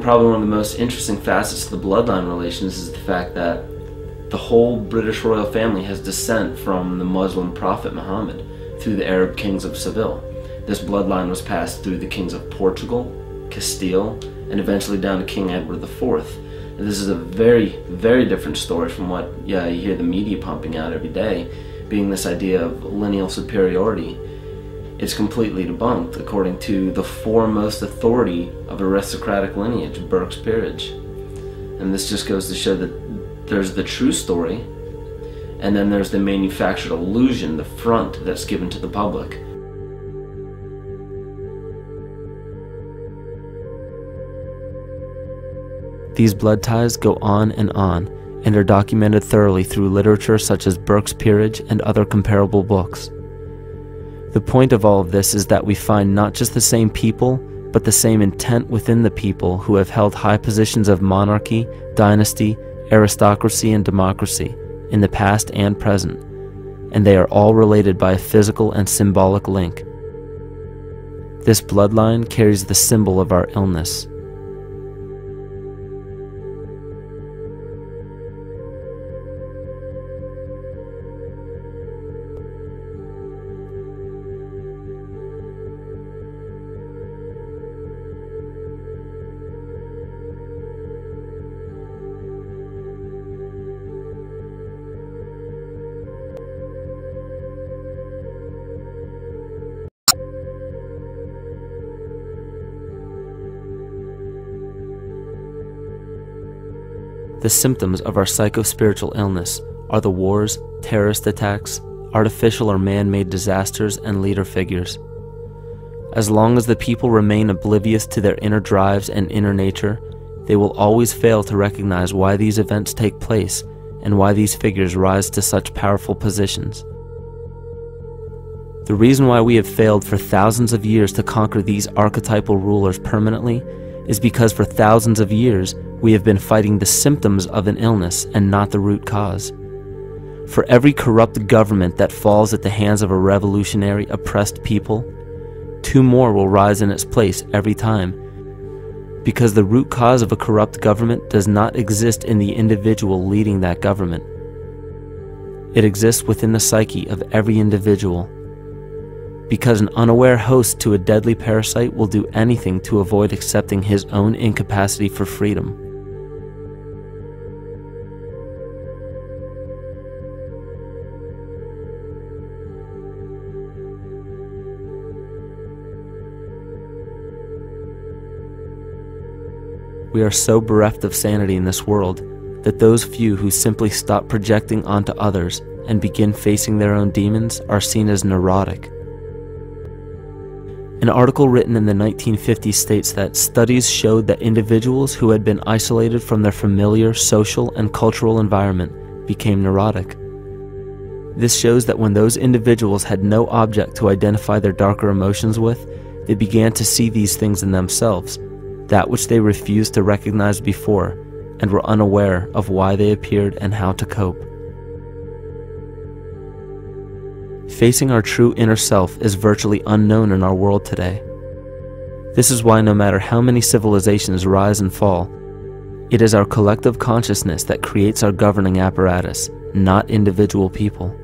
Probably one of the most interesting facets of the bloodline relations is the fact that the whole British royal family has descent from the Muslim prophet Muhammad through the Arab kings of Seville. This bloodline was passed through the kings of Portugal, Castile, and eventually down to King Edward IV. And this is a very, very different story from what you hear the media pumping out every day, being this idea of lineal superiority. It's completely debunked according to the foremost authority of aristocratic lineage, Burke's Peerage. And this just goes to show that there's the true story, and then there's the manufactured illusion, the front that's given to the public. These blood ties go on and are documented thoroughly through literature such as Burke's Peerage and other comparable books. The point of all of this is that we find not just the same people, but the same intent within the people who have held high positions of monarchy, dynasty, aristocracy, and democracy in the past and present, and they are all related by a physical and symbolic link. This bloodline carries the symbol of our illness. The symptoms of our psycho-spiritual illness are the wars, terrorist attacks, artificial or man-made disasters, and leader figures. As long as the people remain oblivious to their inner drives and inner nature, they will always fail to recognize why these events take place and why these figures rise to such powerful positions. The reason why we have failed for thousands of years to conquer these archetypal rulers permanently is because for thousands of years we have been fighting the symptoms of an illness and not the root cause. For every corrupt government that falls at the hands of a revolutionary, oppressed people, 2 more will rise in its place every time, because the root cause of a corrupt government does not exist in the individual leading that government. It exists within the psyche of every individual, because an unaware host to a deadly parasite will do anything to avoid accepting his own incapacity for freedom. We are so bereft of sanity in this world that those few who simply stop projecting onto others and begin facing their own demons are seen as neurotic. An article written in the 1950s states that studies showed that individuals who had been isolated from their familiar social and cultural environment became neurotic. This shows that when those individuals had no object to identify their darker emotions with, they began to see these things in themselves, that which they refused to recognize before, and were unaware of why they appeared and how to cope. Facing our true inner self is virtually unknown in our world today. This is why no matter how many civilizations rise and fall, it is our collective consciousness that creates our governing apparatus, not individual people.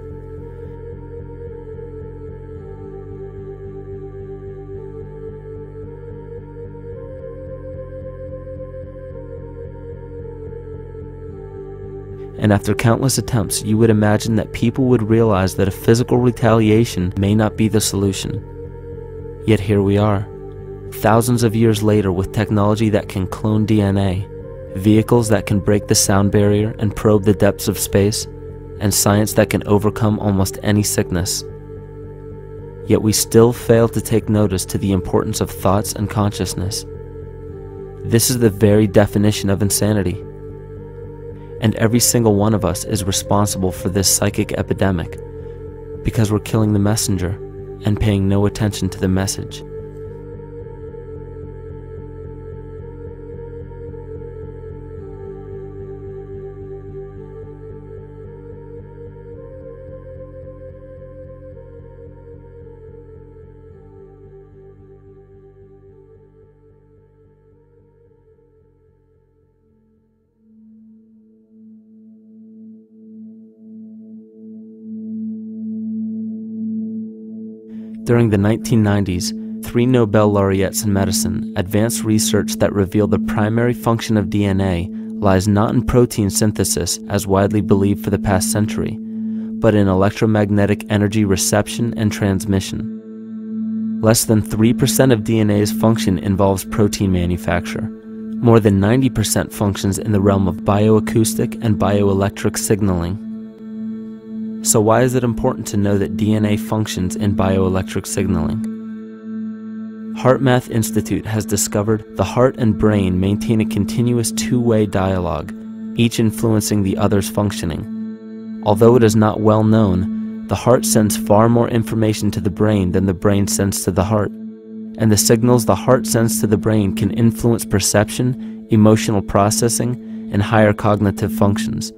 And after countless attempts, you would imagine that people would realize that a physical retaliation may not be the solution. Yet here we are, thousands of years later, with technology that can clone DNA, vehicles that can break the sound barrier and probe the depths of space, and science that can overcome almost any sickness. Yet we still fail to take notice to the importance of thoughts and consciousness. This is the very definition of insanity. And every single one of us is responsible for this psychic epidemic, because we're killing the messenger and paying no attention to the message. During the 1990s, 3 Nobel laureates in medicine advanced research that revealed the primary function of DNA lies not in protein synthesis as widely believed for the past century, but in electromagnetic energy reception and transmission. Less than 3% of DNA's function involves protein manufacture. More than 90% functions in the realm of bioacoustic and bioelectric signaling. So why is it important to know that DNA functions in bioelectric signaling? HeartMath Institute has discovered the heart and brain maintain a continuous two-way dialogue, each influencing the other's functioning. Although it is not well known, the heart sends far more information to the brain than the brain sends to the heart, and the signals the heart sends to the brain can influence perception, emotional processing, and higher cognitive functions.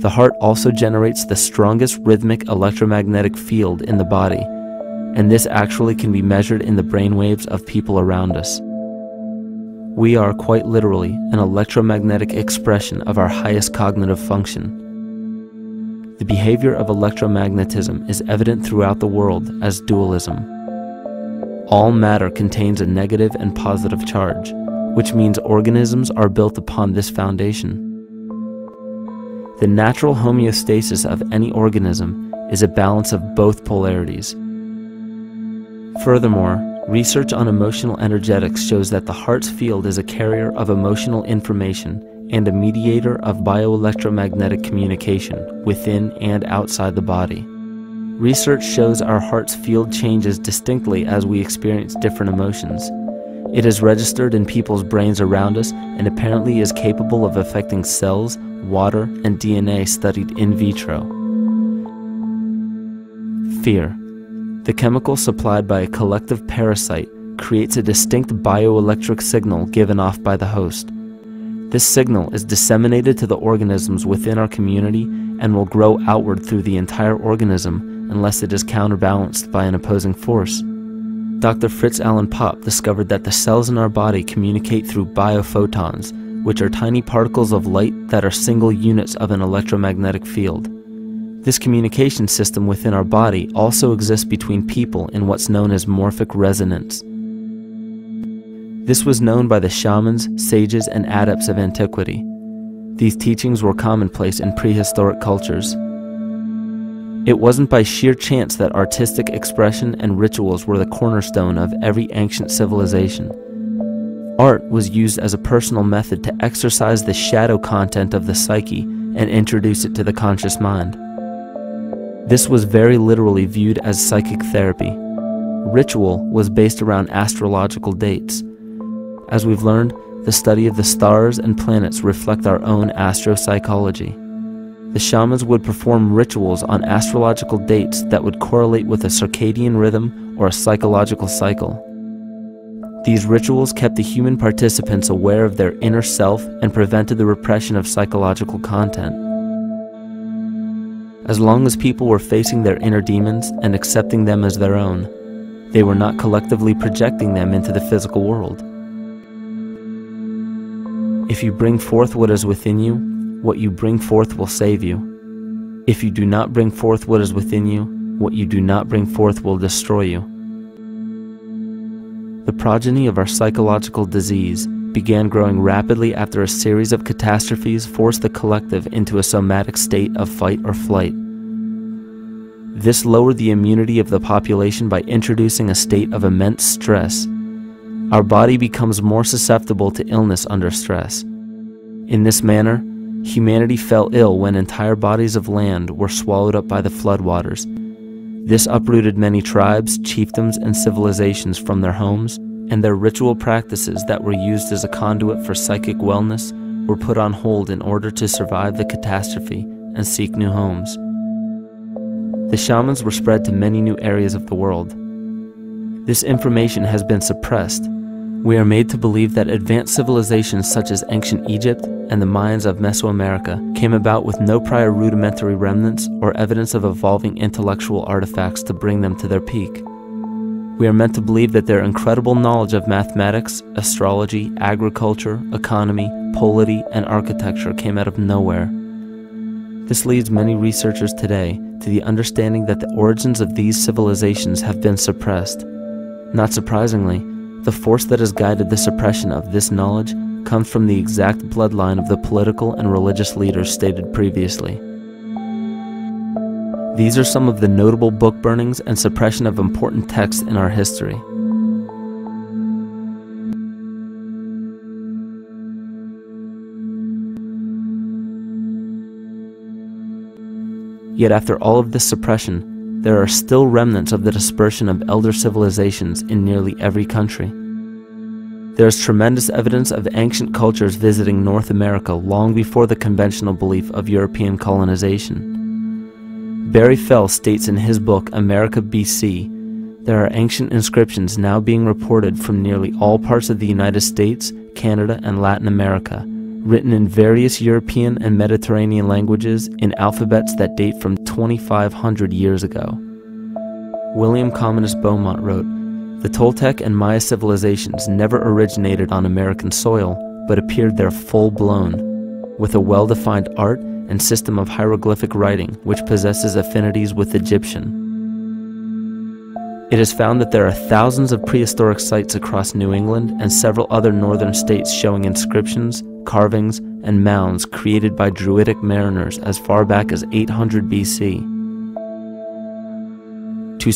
The heart also generates the strongest rhythmic electromagnetic field in the body, and this actually can be measured in the brainwaves of people around us. We are quite literally an electromagnetic expression of our highest cognitive function. The behavior of electromagnetism is evident throughout the world as dualism. All matter contains a negative and positive charge, which means organisms are built upon this foundation. The natural homeostasis of any organism is a balance of both polarities. Furthermore, research on emotional energetics shows that the heart's field is a carrier of emotional information and a mediator of bioelectromagnetic communication within and outside the body. Research shows our heart's field changes distinctly as we experience different emotions. It is registered in people's brains around us and apparently is capable of affecting cells, water, and DNA studied in vitro. Fear. The chemical supplied by a collective parasite creates a distinct bioelectric signal given off by the host. This signal is disseminated to the organisms within our community and will grow outward through the entire organism unless it is counterbalanced by an opposing force. Dr. Fritz Alan Popp discovered that the cells in our body communicate through biophotons, which are tiny particles of light that are single units of an electromagnetic field. This communication system within our body also exists between people in what's known as morphic resonance. This was known by the shamans, sages, and adepts of antiquity. These teachings were commonplace in prehistoric cultures. It wasn't by sheer chance that artistic expression and rituals were the cornerstone of every ancient civilization. Art was used as a personal method to exercise the shadow content of the psyche and introduce it to the conscious mind. This was very literally viewed as psychic therapy. Ritual was based around astrological dates. As we've learned, the study of the stars and planets reflect our own astropsychology. The shamans would perform rituals on astrological dates that would correlate with a circadian rhythm or a psychological cycle. These rituals kept the human participants aware of their inner self and prevented the repression of psychological content. As long as people were facing their inner demons and accepting them as their own, they were not collectively projecting them into the physical world. If you bring forth what is within you, what you bring forth will save you. If you do not bring forth what is within you, what you do not bring forth will destroy you. The progeny of our psychological disease began growing rapidly after a series of catastrophes forced the collective into a somatic state of fight or flight. This lowered the immunity of the population by introducing a state of immense stress. Our body becomes more susceptible to illness under stress. In this manner, humanity fell ill when entire bodies of land were swallowed up by the floodwaters. This uprooted many tribes, chiefdoms, and civilizations from their homes, and their ritual practices that were used as a conduit for psychic wellness were put on hold in order to survive the catastrophe and seek new homes. The shamans were spread to many new areas of the world. This information has been suppressed. We are made to believe that advanced civilizations such as ancient Egypt and the Mayans of Mesoamerica came about with no prior rudimentary remnants or evidence of evolving intellectual artifacts to bring them to their peak. We are meant to believe that their incredible knowledge of mathematics, astrology, agriculture, economy, polity, and architecture came out of nowhere. This leads many researchers today to the understanding that the origins of these civilizations have been suppressed. Not surprisingly, the force that has guided the suppression of this knowledge comes from the exact bloodline of the political and religious leaders stated previously. These are some of the notable book burnings and suppression of important texts in our history. Yet after all of this suppression, there are still remnants of the dispersion of elder civilizations in nearly every country. There is tremendous evidence of ancient cultures visiting North America long before the conventional belief of European colonization. Barry Fell states in his book America BC, there are ancient inscriptions now being reported from nearly all parts of the United States, Canada, and Latin America, written in various European and Mediterranean languages in alphabets that date from 2,500 years ago. William Commonus Beaumont wrote, "The Toltec and Maya civilizations never originated on American soil, but appeared there full-blown, with a well-defined art and system of hieroglyphic writing which possesses affinities with Egyptian. It is found that there are thousands of prehistoric sites across New England and several other northern states showing inscriptions, carvings, and mounds created by Druidic mariners as far back as 800 BC. To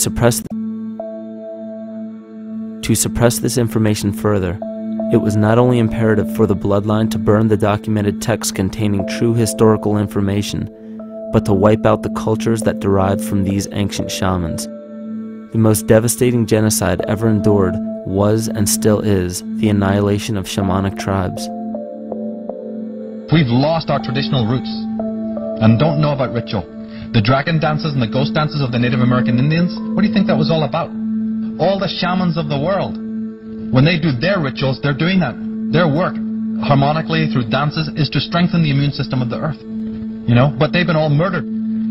suppress this information further, it was not only imperative for the bloodline to burn the documented texts containing true historical information, but to wipe out the cultures that derived from these ancient shamans. The most devastating genocide ever endured was and still is the annihilation of shamanic tribes. We've lost our traditional roots and don't know about ritual. The dragon dances and the ghost dances of the Native American Indians, what do you think that was all about? All the shamans of the world, when they do their rituals, they're doing that. Their work, harmonically through dances, is to strengthen the immune system of the earth. But they've been all murdered.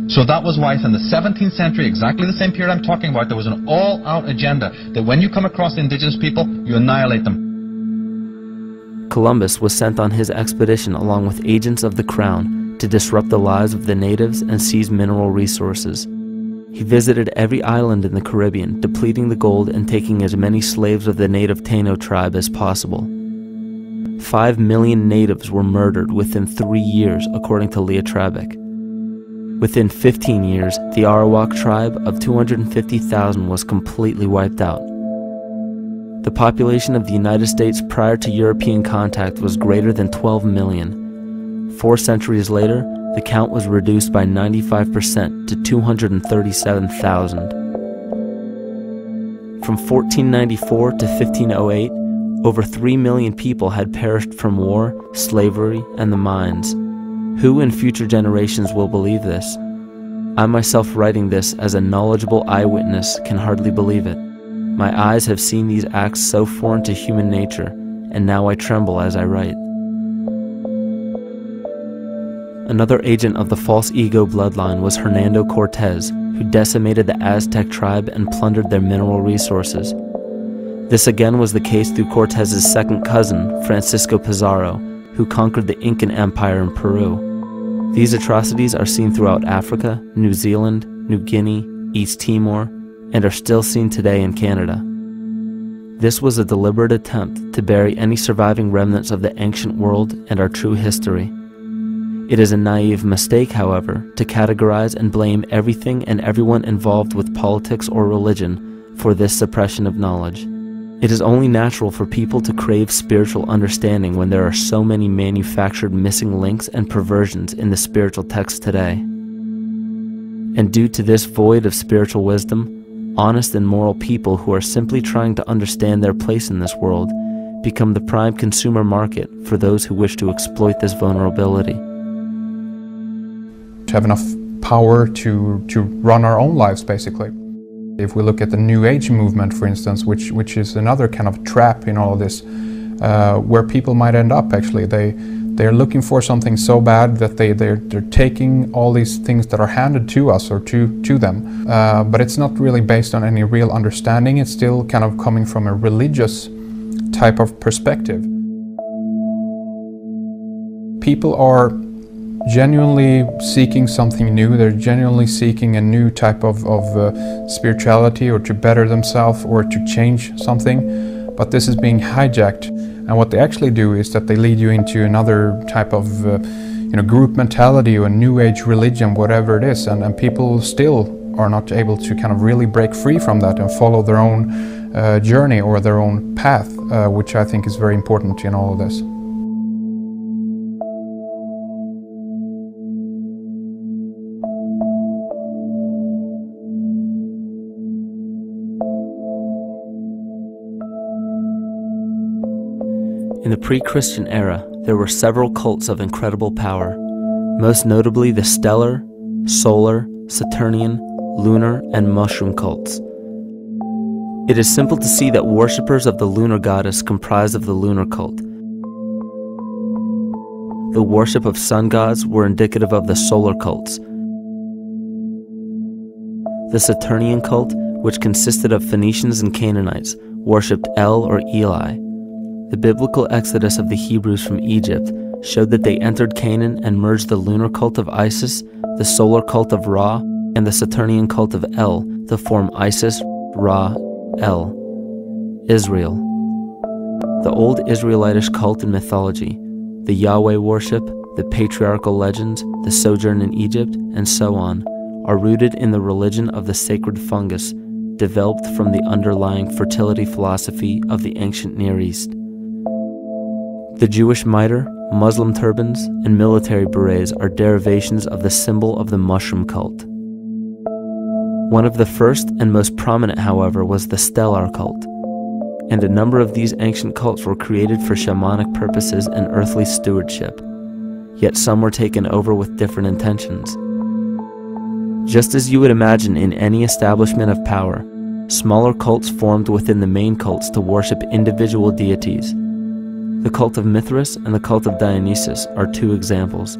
So that was why in the 17th century, exactly the same period I'm talking about, there was an all-out agenda that when you come across indigenous people, you annihilate them. Columbus was sent on his expedition along with agents of the crown to disrupt the lives of the natives and seize mineral resources. He visited every island in the Caribbean, depleting the gold and taking as many slaves of the native Taino tribe as possible. 5 million natives were murdered within 3 years, according to Leah Trabic. Within 15 years, the Arawak tribe of 250,000 was completely wiped out. The population of the United States prior to European contact was greater than 12 million. 4 centuries later, the count was reduced by 95% to 237,000. From 1494 to 1508, over 3 million people had perished from war, slavery, and the mines. Who in future generations will believe this? I myself, writing this as a knowledgeable eyewitness, can hardly believe it. My eyes have seen these acts so foreign to human nature, and now I tremble as I write. Another agent of the false ego bloodline was Hernando Cortez, who decimated the Aztec tribe and plundered their mineral resources. This again was the case through Cortez's second cousin, Francisco Pizarro, who conquered the Incan Empire in Peru. These atrocities are seen throughout Africa, New Zealand, New Guinea, East Timor, and are still seen today in Canada. This was a deliberate attempt to bury any surviving remnants of the ancient world and our true history. It is a naive mistake, however, to categorize and blame everything and everyone involved with politics or religion for this suppression of knowledge. It is only natural for people to crave spiritual understanding when there are so many manufactured missing links and perversions in the spiritual text today. And due to this void of spiritual wisdom, honest and moral people who are simply trying to understand their place in this world become the prime consumer market for those who wish to exploit this vulnerability. To have enough power to run our own lives, basically. If we look at the New Age movement, for instance, which is another kind of trap in all of this, where people might end up actually. They're looking for something so bad that they're taking all these things that are handed to us or to them, but it's not really based on any real understanding. It's still kind of coming from a religious type of perspective. People are genuinely seeking something new. They're genuinely seeking a new type of spirituality, or to better themselves, or to change something, but this is being hijacked, and what they actually do is that they lead you into another type of group mentality or New Age religion, whatever it is, and people still are not able to kind of really break free from that and follow their own journey or their own path, which I think is very important in all of this. In the pre-Christian era, there were several cults of incredible power, most notably the stellar, solar, Saturnian, lunar, and mushroom cults. It is simple to see that worshippers of the lunar goddess comprised of the lunar cult. The worship of sun gods were indicative of the solar cults. The Saturnian cult, which consisted of Phoenicians and Canaanites, worshipped El or Eli. The biblical exodus of the Hebrews from Egypt showed that they entered Canaan and merged the lunar cult of Isis, the solar cult of Ra, and the Saturnian cult of El to form Isis, Ra, El. Israel. The old Israelitish cult and mythology, the Yahweh worship, the patriarchal legends, the sojourn in Egypt, and so on, are rooted in the religion of the sacred fungus, developed from the underlying fertility philosophy of the ancient Near East. The Jewish mitre, Muslim turbans, and military berets are derivations of the symbol of the mushroom cult. One of the first and most prominent, however, was the stellar cult, and a number of these ancient cults were created for shamanic purposes and earthly stewardship, yet some were taken over with different intentions. Just as you would imagine in any establishment of power, smaller cults formed within the main cults to worship individual deities. The cult of Mithras and the cult of Dionysus are two examples.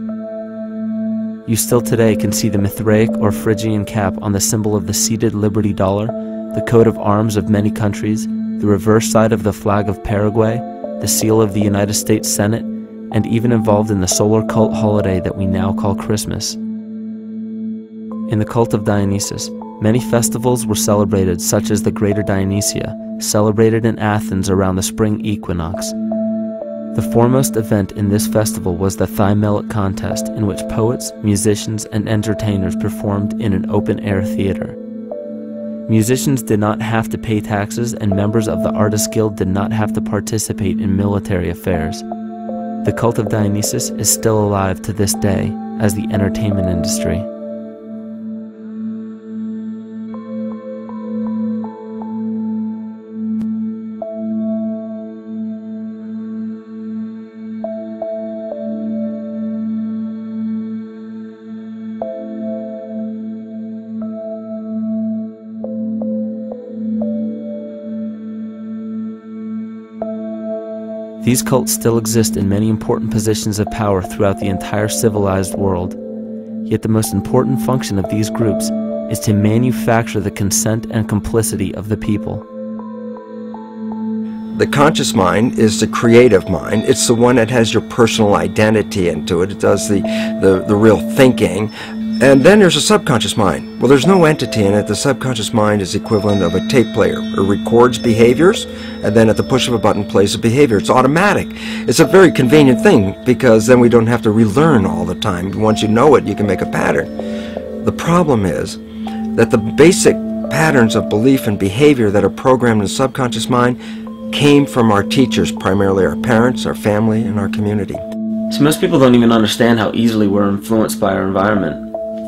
You still today can see the Mithraic or Phrygian cap on the symbol of the seated Liberty dollar, the coat of arms of many countries, the reverse side of the flag of Paraguay, the seal of the United States Senate, and even involved in the solar cult holiday that we now call Christmas. In the cult of Dionysus, many festivals were celebrated, such as the Greater Dionysia, celebrated in Athens around the spring equinox. The foremost event in this festival was the Thymelic contest, in which poets, musicians, and entertainers performed in an open-air theater. Musicians did not have to pay taxes, and members of the Artists Guild did not have to participate in military affairs. The cult of Dionysus is still alive to this day as the entertainment industry. These cults still exist in many important positions of power throughout the entire civilized world. Yet the most important function of these groups is to manufacture the consent and complicity of the people. The conscious mind is the creative mind. It's the one that has your personal identity into it. It does the real thinking. And then there's a subconscious mind. Well, there's no entity in it. The subconscious mind is the equivalent of a tape player. It records behaviors, and then at the push of a button plays a behavior. It's automatic. It's a very convenient thing, because then we don't have to relearn all the time. Once you know it, you can make a pattern. The problem is that the basic patterns of belief and behavior that are programmed in the subconscious mind came from our teachers, primarily our parents, our family, and our community. So most people don't even understand how easily we're influenced by our environment.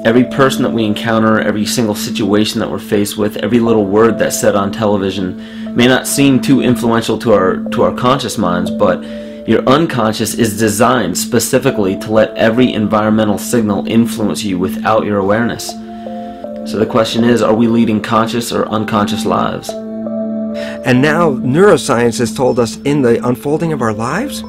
Every person that we encounter, every single situation that we're faced with, every little word that's said on television may not seem too influential to our conscious minds, but your unconscious is designed specifically to let every environmental signal influence you without your awareness. So the question is, are we leading conscious or unconscious lives? And now neuroscience has told us in the unfolding of our lives,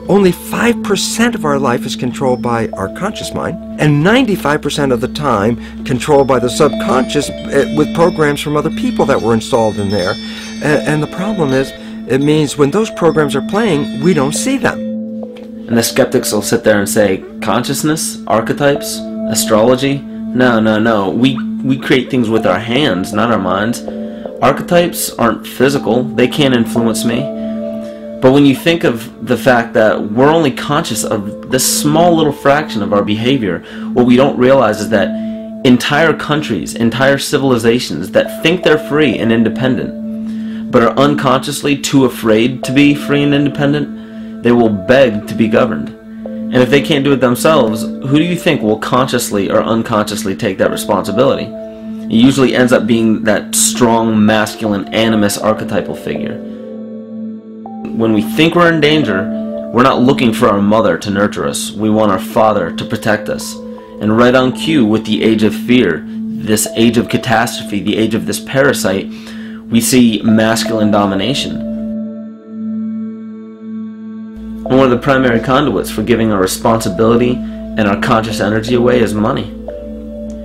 only 5% of our life is controlled by our conscious mind, and 95% of the time controlled by the subconscious with programs from other people that were installed in there. And the problem is, it means when those programs are playing, we don't see them. And the skeptics will sit there and say, consciousness, archetypes, astrology? No. We create things with our hands, not our minds. Archetypes aren't physical. They can't influence me. But when you think of the fact that we're only conscious of this small little fraction of our behavior, what we don't realize is that entire countries, entire civilizations that think they're free and independent, but are unconsciously too afraid to be free and independent, they will beg to be governed. And if they can't do it themselves, who do you think will consciously or unconsciously take that responsibility? It usually ends up being that strong, masculine, animus archetypal figure. When we think we're in danger, we're not looking for our mother to nurture us. We want our father to protect us. And right on cue with the age of fear, this age of catastrophe, the age of this parasite, we see masculine domination. And one of the primary conduits for giving our responsibility and our conscious energy away is money.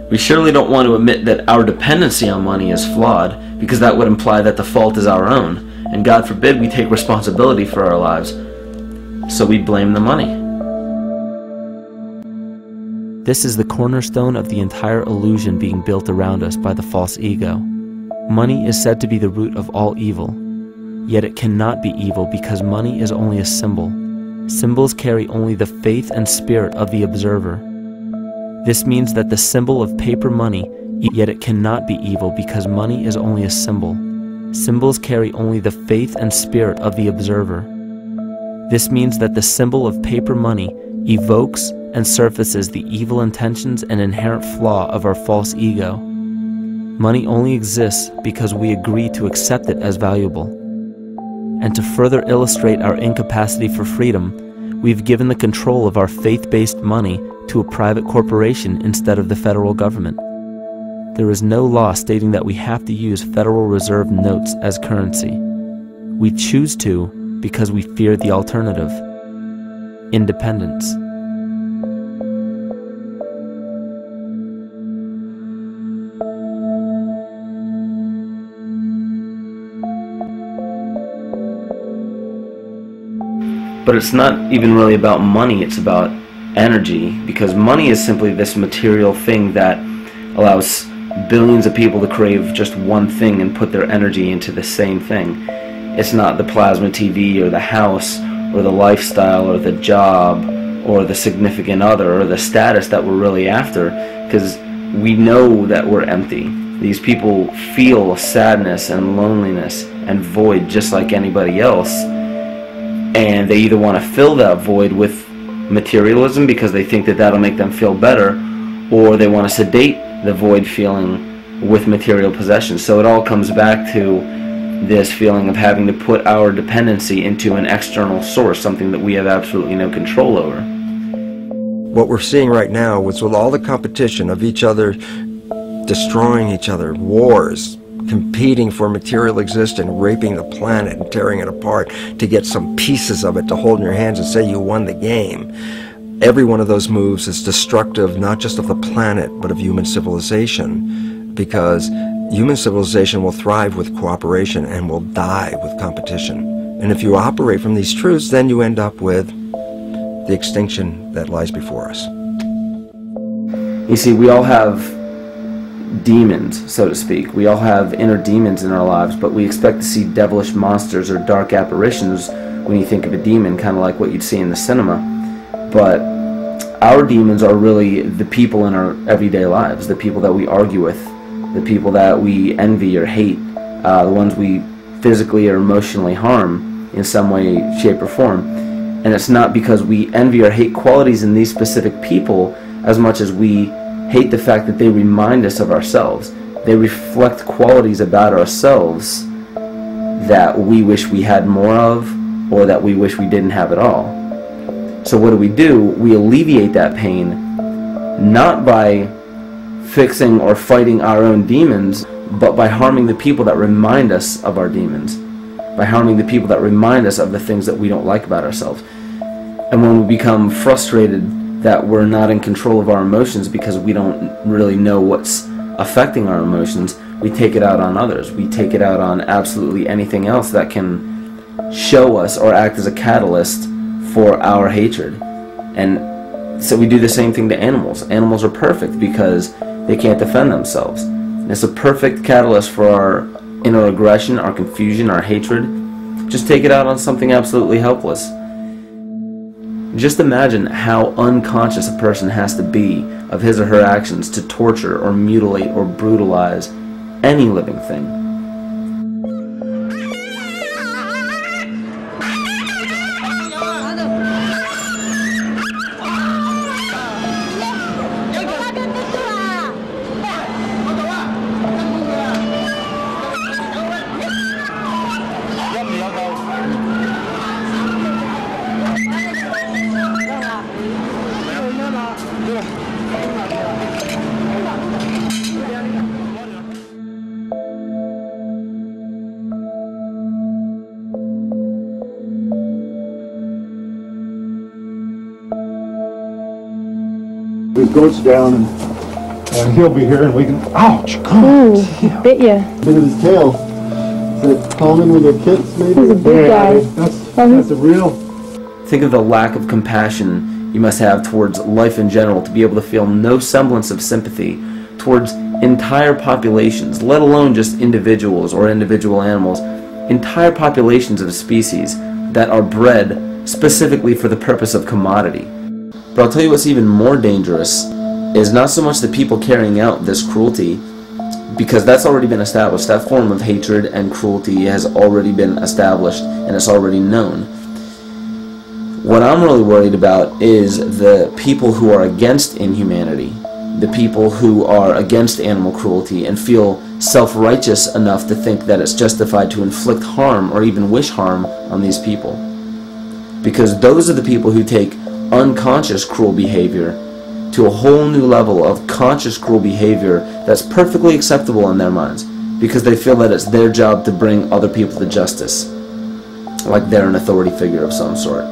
We surely don't want to admit that our dependency on money is flawed, because that would imply that the fault is our own. And God forbid we take responsibility for our lives, so we blame the money. This is the cornerstone of the entire illusion being built around us by the false ego. Money is said to be the root of all evil, yet it cannot be evil because money is only a symbol. Symbols carry only the faith and spirit of the observer. This means that the symbol of paper money, yet it cannot be evil because money is only a symbol. Symbols carry only the faith and spirit of the observer. This means that the symbol of paper money evokes and surfaces the evil intentions and inherent flaw of our false ego. Money only exists because we agree to accept it as valuable. And to further illustrate our incapacity for freedom, we've given the control of our faith-based money to a private corporation instead of the federal government. There is no law stating that we have to use Federal Reserve notes as currency. We choose to because we fear the alternative: independence. But it's not even really about money, it's about energy, because money is simply this material thing that allows billions of people to crave just one thing and put their energy into the same thing. It's not the plasma TV or the house or the lifestyle or the job or the significant other or the status that we're really after, because we know that we're empty. These people feel sadness and loneliness and void just like anybody else, and they either want to fill that void with materialism because they think that that'll make them feel better, or they want to sedate the void feeling with material possessions. So it all comes back to this feeling of having to put our dependency into an external source, something that we have absolutely no control over. What we're seeing right now is with all the competition of each other destroying each other, wars, competing for material existence, raping the planet and tearing it apart to get some pieces of it to hold in your hands and say you won the game. Every one of those moves is destructive not just of the planet but of human civilization, because human civilization will thrive with cooperation and will die with competition. And if you operate from these truths, then you end up with the extinction that lies before us. You see, we all have demons, so to speak. We all have inner demons in our lives, but we expect to see devilish monsters or dark apparitions when you think of a demon, kind of like what you'd see in the cinema. But our demons are really the people in our everyday lives, the people that we argue with, the people that we envy or hate, the ones we physically or emotionally harm in some way, shape, or form. And it's not because we envy or hate qualities in these specific people as much as we hate the fact that they remind us of ourselves. They reflect qualities about ourselves that we wish we had more of, or that we wish we didn't have at all. So what do? We alleviate that pain not by fixing or fighting our own demons, but by harming the people that remind us of our demons, by harming the people that remind us of the things that we don't like about ourselves. And when we become frustrated that we're not in control of our emotions because we don't really know what's affecting our emotions, we take it out on others. We take it out on absolutely anything else that can show us or act as a catalyst for our hatred. And so we do the same thing to animals. Animals are perfect because they can't defend themselves. And it's a perfect catalyst for our inner aggression, our confusion, our hatred. Just take it out on something absolutely helpless. Just imagine how unconscious a person has to be of his or her actions to torture or mutilate or brutalize any living thing. It goes down and he'll be here and we can, ouch, Ooh, he bit you. Bit of his tail. Is that common with your kids maybe? He's a big guy. That's a real... Think of the lack of compassion you must have towards life in general to be able to feel no semblance of sympathy towards entire populations, let alone just individuals or individual animals, entire populations of species that are bred specifically for the purpose of commodity. But I'll tell you what's even more dangerous is not so much the people carrying out this cruelty, because that's already been established. That form of hatred and cruelty has already been established and it's already known. What I'm really worried about is the people who are against inhumanity, the people who are against animal cruelty and feel self-righteous enough to think that it's justified to inflict harm or even wish harm on these people. Because those are the people who take unconscious cruel behavior to a whole new level of conscious cruel behavior that's perfectly acceptable in their minds, because they feel that it's their job to bring other people to justice, like they're an authority figure of some sort.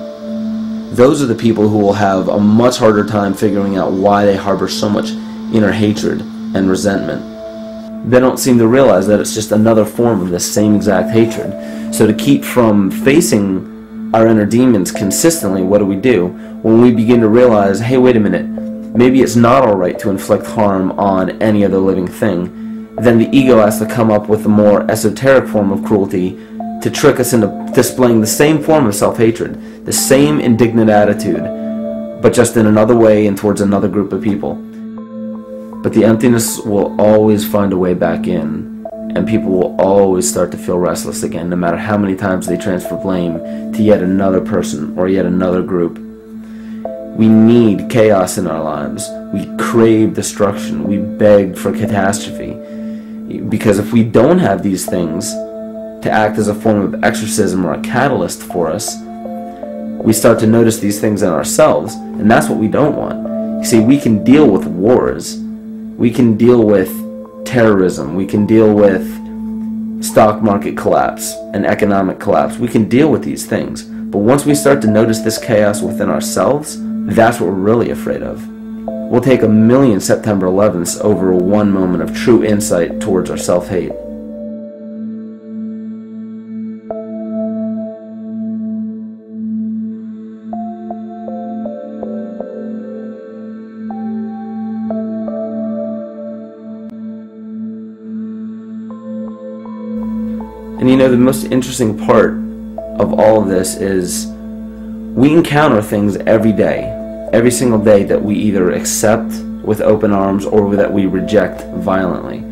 Those are the people who will have a much harder time figuring out why they harbor so much inner hatred and resentment. They don't seem to realize that it's just another form of this same exact hatred. So to keep from facing our inner demons consistently, what do? When we begin to realize, hey, wait a minute, maybe it's not alright to inflict harm on any other living thing, then the ego has to come up with a more esoteric form of cruelty to trick us into displaying the same form of self-hatred, the same indignant attitude, but just in another way and towards another group of people. But the emptiness will always find a way back in, and people will always start to feel restless again, no matter how many times they transfer blame to yet another person or yet another group. We need chaos in our lives. We crave destruction. We beg for catastrophe. Because if we don't have these things to act as a form of exorcism or a catalyst for us, we start to notice these things in ourselves, and that's what we don't want. You see, we can deal with wars. We can deal with terrorism. We can deal with stock market collapse and economic collapse. We can deal with these things. But once we start to notice this chaos within ourselves, that's what we're really afraid of. We'll take 1,000,000 September 11ths over one moment of true insight towards our self-hate. And you know, the most interesting part of all of this is we encounter things every day, every single day, that we either accept with open arms or that we reject violently.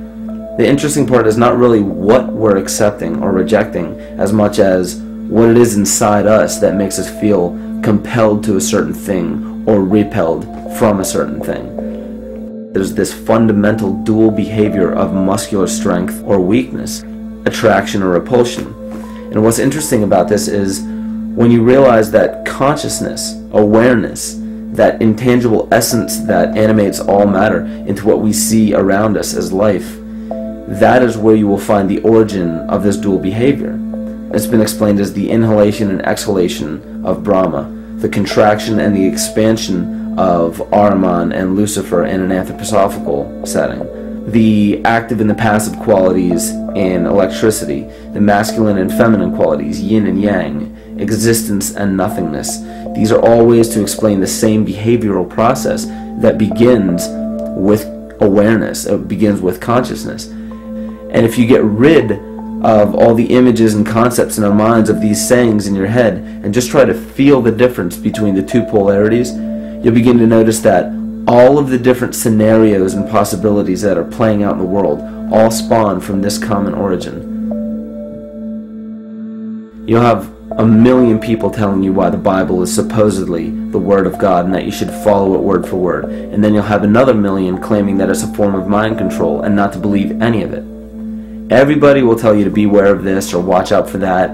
The interesting part is not really what we're accepting or rejecting as much as what it is inside us that makes us feel compelled to a certain thing or repelled from a certain thing. There's this fundamental dual behavior of muscular strength or weakness, attraction or repulsion. And what's interesting about this is when you realize that consciousness, awareness, that intangible essence that animates all matter into what we see around us as life, that is where you will find the origin of this dual behavior. It's been explained as the inhalation and exhalation of Brahma, the contraction and the expansion of Ahriman and Lucifer in an anthroposophical setting, the active and the passive qualities in electricity, the masculine and feminine qualities, yin and yang, existence and nothingness. These are all ways to explain the same behavioral process that begins with awareness, it begins with consciousness. And if you get rid of all the images and concepts in our minds of these sayings in your head and just try to feel the difference between the two polarities, you'll begin to notice that all of the different scenarios and possibilities that are playing out in the world all spawn from this common origin. You'll have 1,000,000 people telling you why the Bible is supposedly the Word of God and that you should follow it word for word. And then you'll have another 1,000,000 claiming that it's a form of mind control and not to believe any of it. Everybody will tell you to beware of this or watch out for that.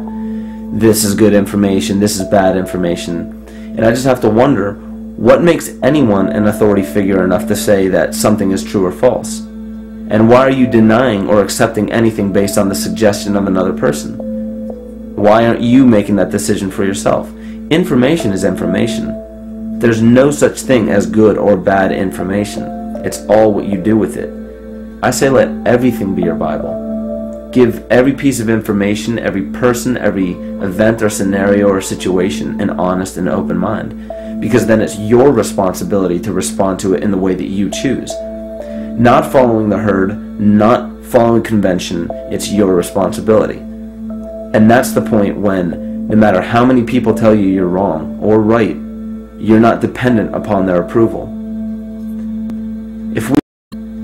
This is good information, this is bad information. And I just have to wonder, what makes anyone an authority figure enough to say that something is true or false? And why are you denying or accepting anything based on the suggestion of another person? Why aren't you making that decision for yourself? Information is information. There's no such thing as good or bad information. It's all what you do with it. I say let everything be your Bible. Give every piece of information, every person, every event or scenario or situation an honest and open mind. Because then it's your responsibility to respond to it in the way that you choose. Not following the herd, not following convention, it's your responsibility. And that's the point when, no matter how many people tell you you're wrong or right, you're not dependent upon their approval.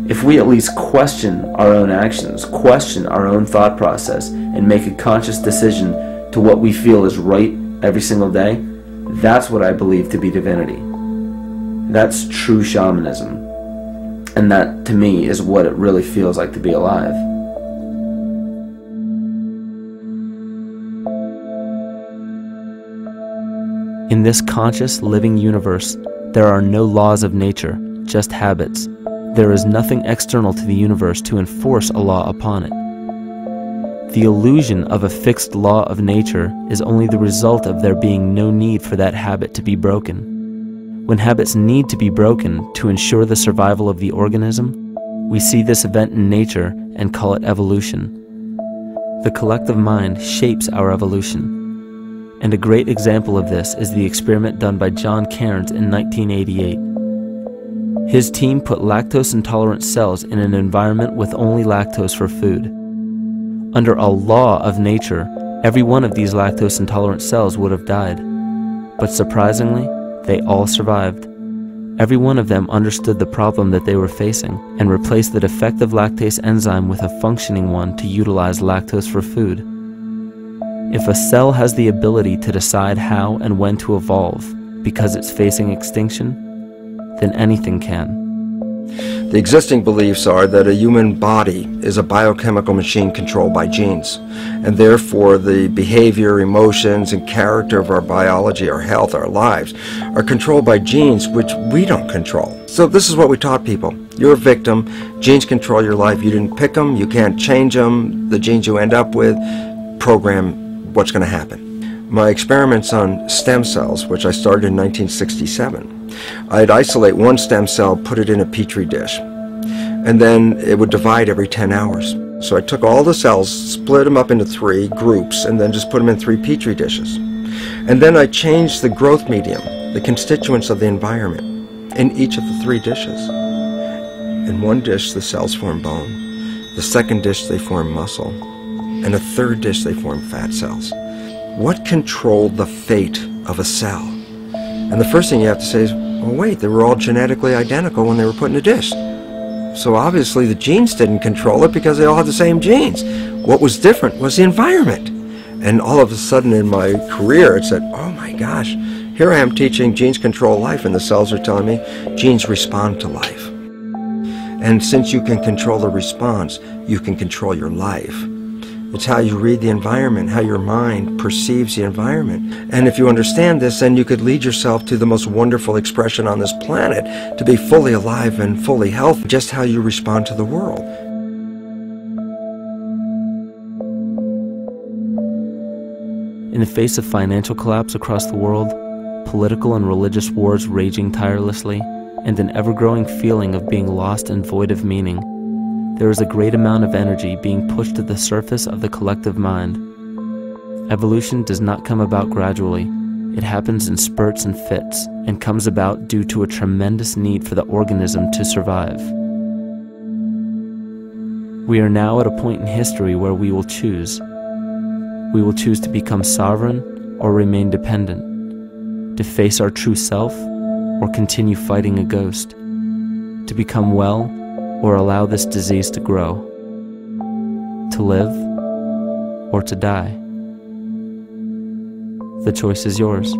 If we at least question our own actions, question our own thought process, and make a conscious decision to what we feel is right every single day, that's what I believe to be divinity. That's true shamanism. And that, to me, is what it really feels like to be alive. In this conscious, living universe, there are no laws of nature, just habits. There is nothing external to the universe to enforce a law upon it. The illusion of a fixed law of nature is only the result of there being no need for that habit to be broken. When habits need to be broken to ensure the survival of the organism, we see this event in nature and call it evolution. The collective mind shapes our evolution. And a great example of this is the experiment done by John Cairns in 1988. His team put lactose-intolerant cells in an environment with only lactose for food. Under a law of nature, every one of these lactose-intolerant cells would have died. But surprisingly, they all survived. Every one of them understood the problem that they were facing and replaced the defective lactase enzyme with a functioning one to utilize lactose for food. If a cell has the ability to decide how and when to evolve because it's facing extinction, then anything can. The existing beliefs are that a human body is a biochemical machine controlled by genes, and therefore the behavior, emotions, and character of our biology, our health, our lives, are controlled by genes which we don't control. So this is what we taught people. You're a victim. Genes control your life. You didn't pick them. You can't change them. The genes you end up with program what's going to happen. My experiments on stem cells, which I started in 1967, I'd isolate one stem cell, put it in a petri dish, and then it would divide every 10 hours. So I took all the cells, split them up into 3 groups, and then just put them in 3 petri dishes. And then I changed the growth medium, the constituents of the environment, in each of the 3 dishes. In one dish, the cells form bone. The second dish, they form muscle. And a third dish, they form fat cells. What controlled the fate of a cell? And the first thing you have to say is, well, wait, they were all genetically identical when they were put in a dish. So obviously the genes didn't control it because they all had the same genes. What was different was the environment. And all of a sudden in my career it said, oh my gosh, here I am teaching genes control life, and the cells are telling me genes respond to life. And since you can control the response, you can control your life. It's how you read the environment, how your mind perceives the environment. And if you understand this, then you could lead yourself to the most wonderful expression on this planet, to be fully alive and fully healthy, just how you respond to the world. In the face of financial collapse across the world, political and religious wars raging tirelessly, and an ever-growing feeling of being lost and void of meaning, there is a great amount of energy being pushed to the surface of the collective mind. Evolution does not come about gradually. It happens in spurts and fits, and comes about due to a tremendous need for the organism to survive. We are now at a point in history where we will choose. We will choose to become sovereign or remain dependent, to face our true self or continue fighting a ghost, to become well or allow this disease to grow, to live or to die. The choice is yours.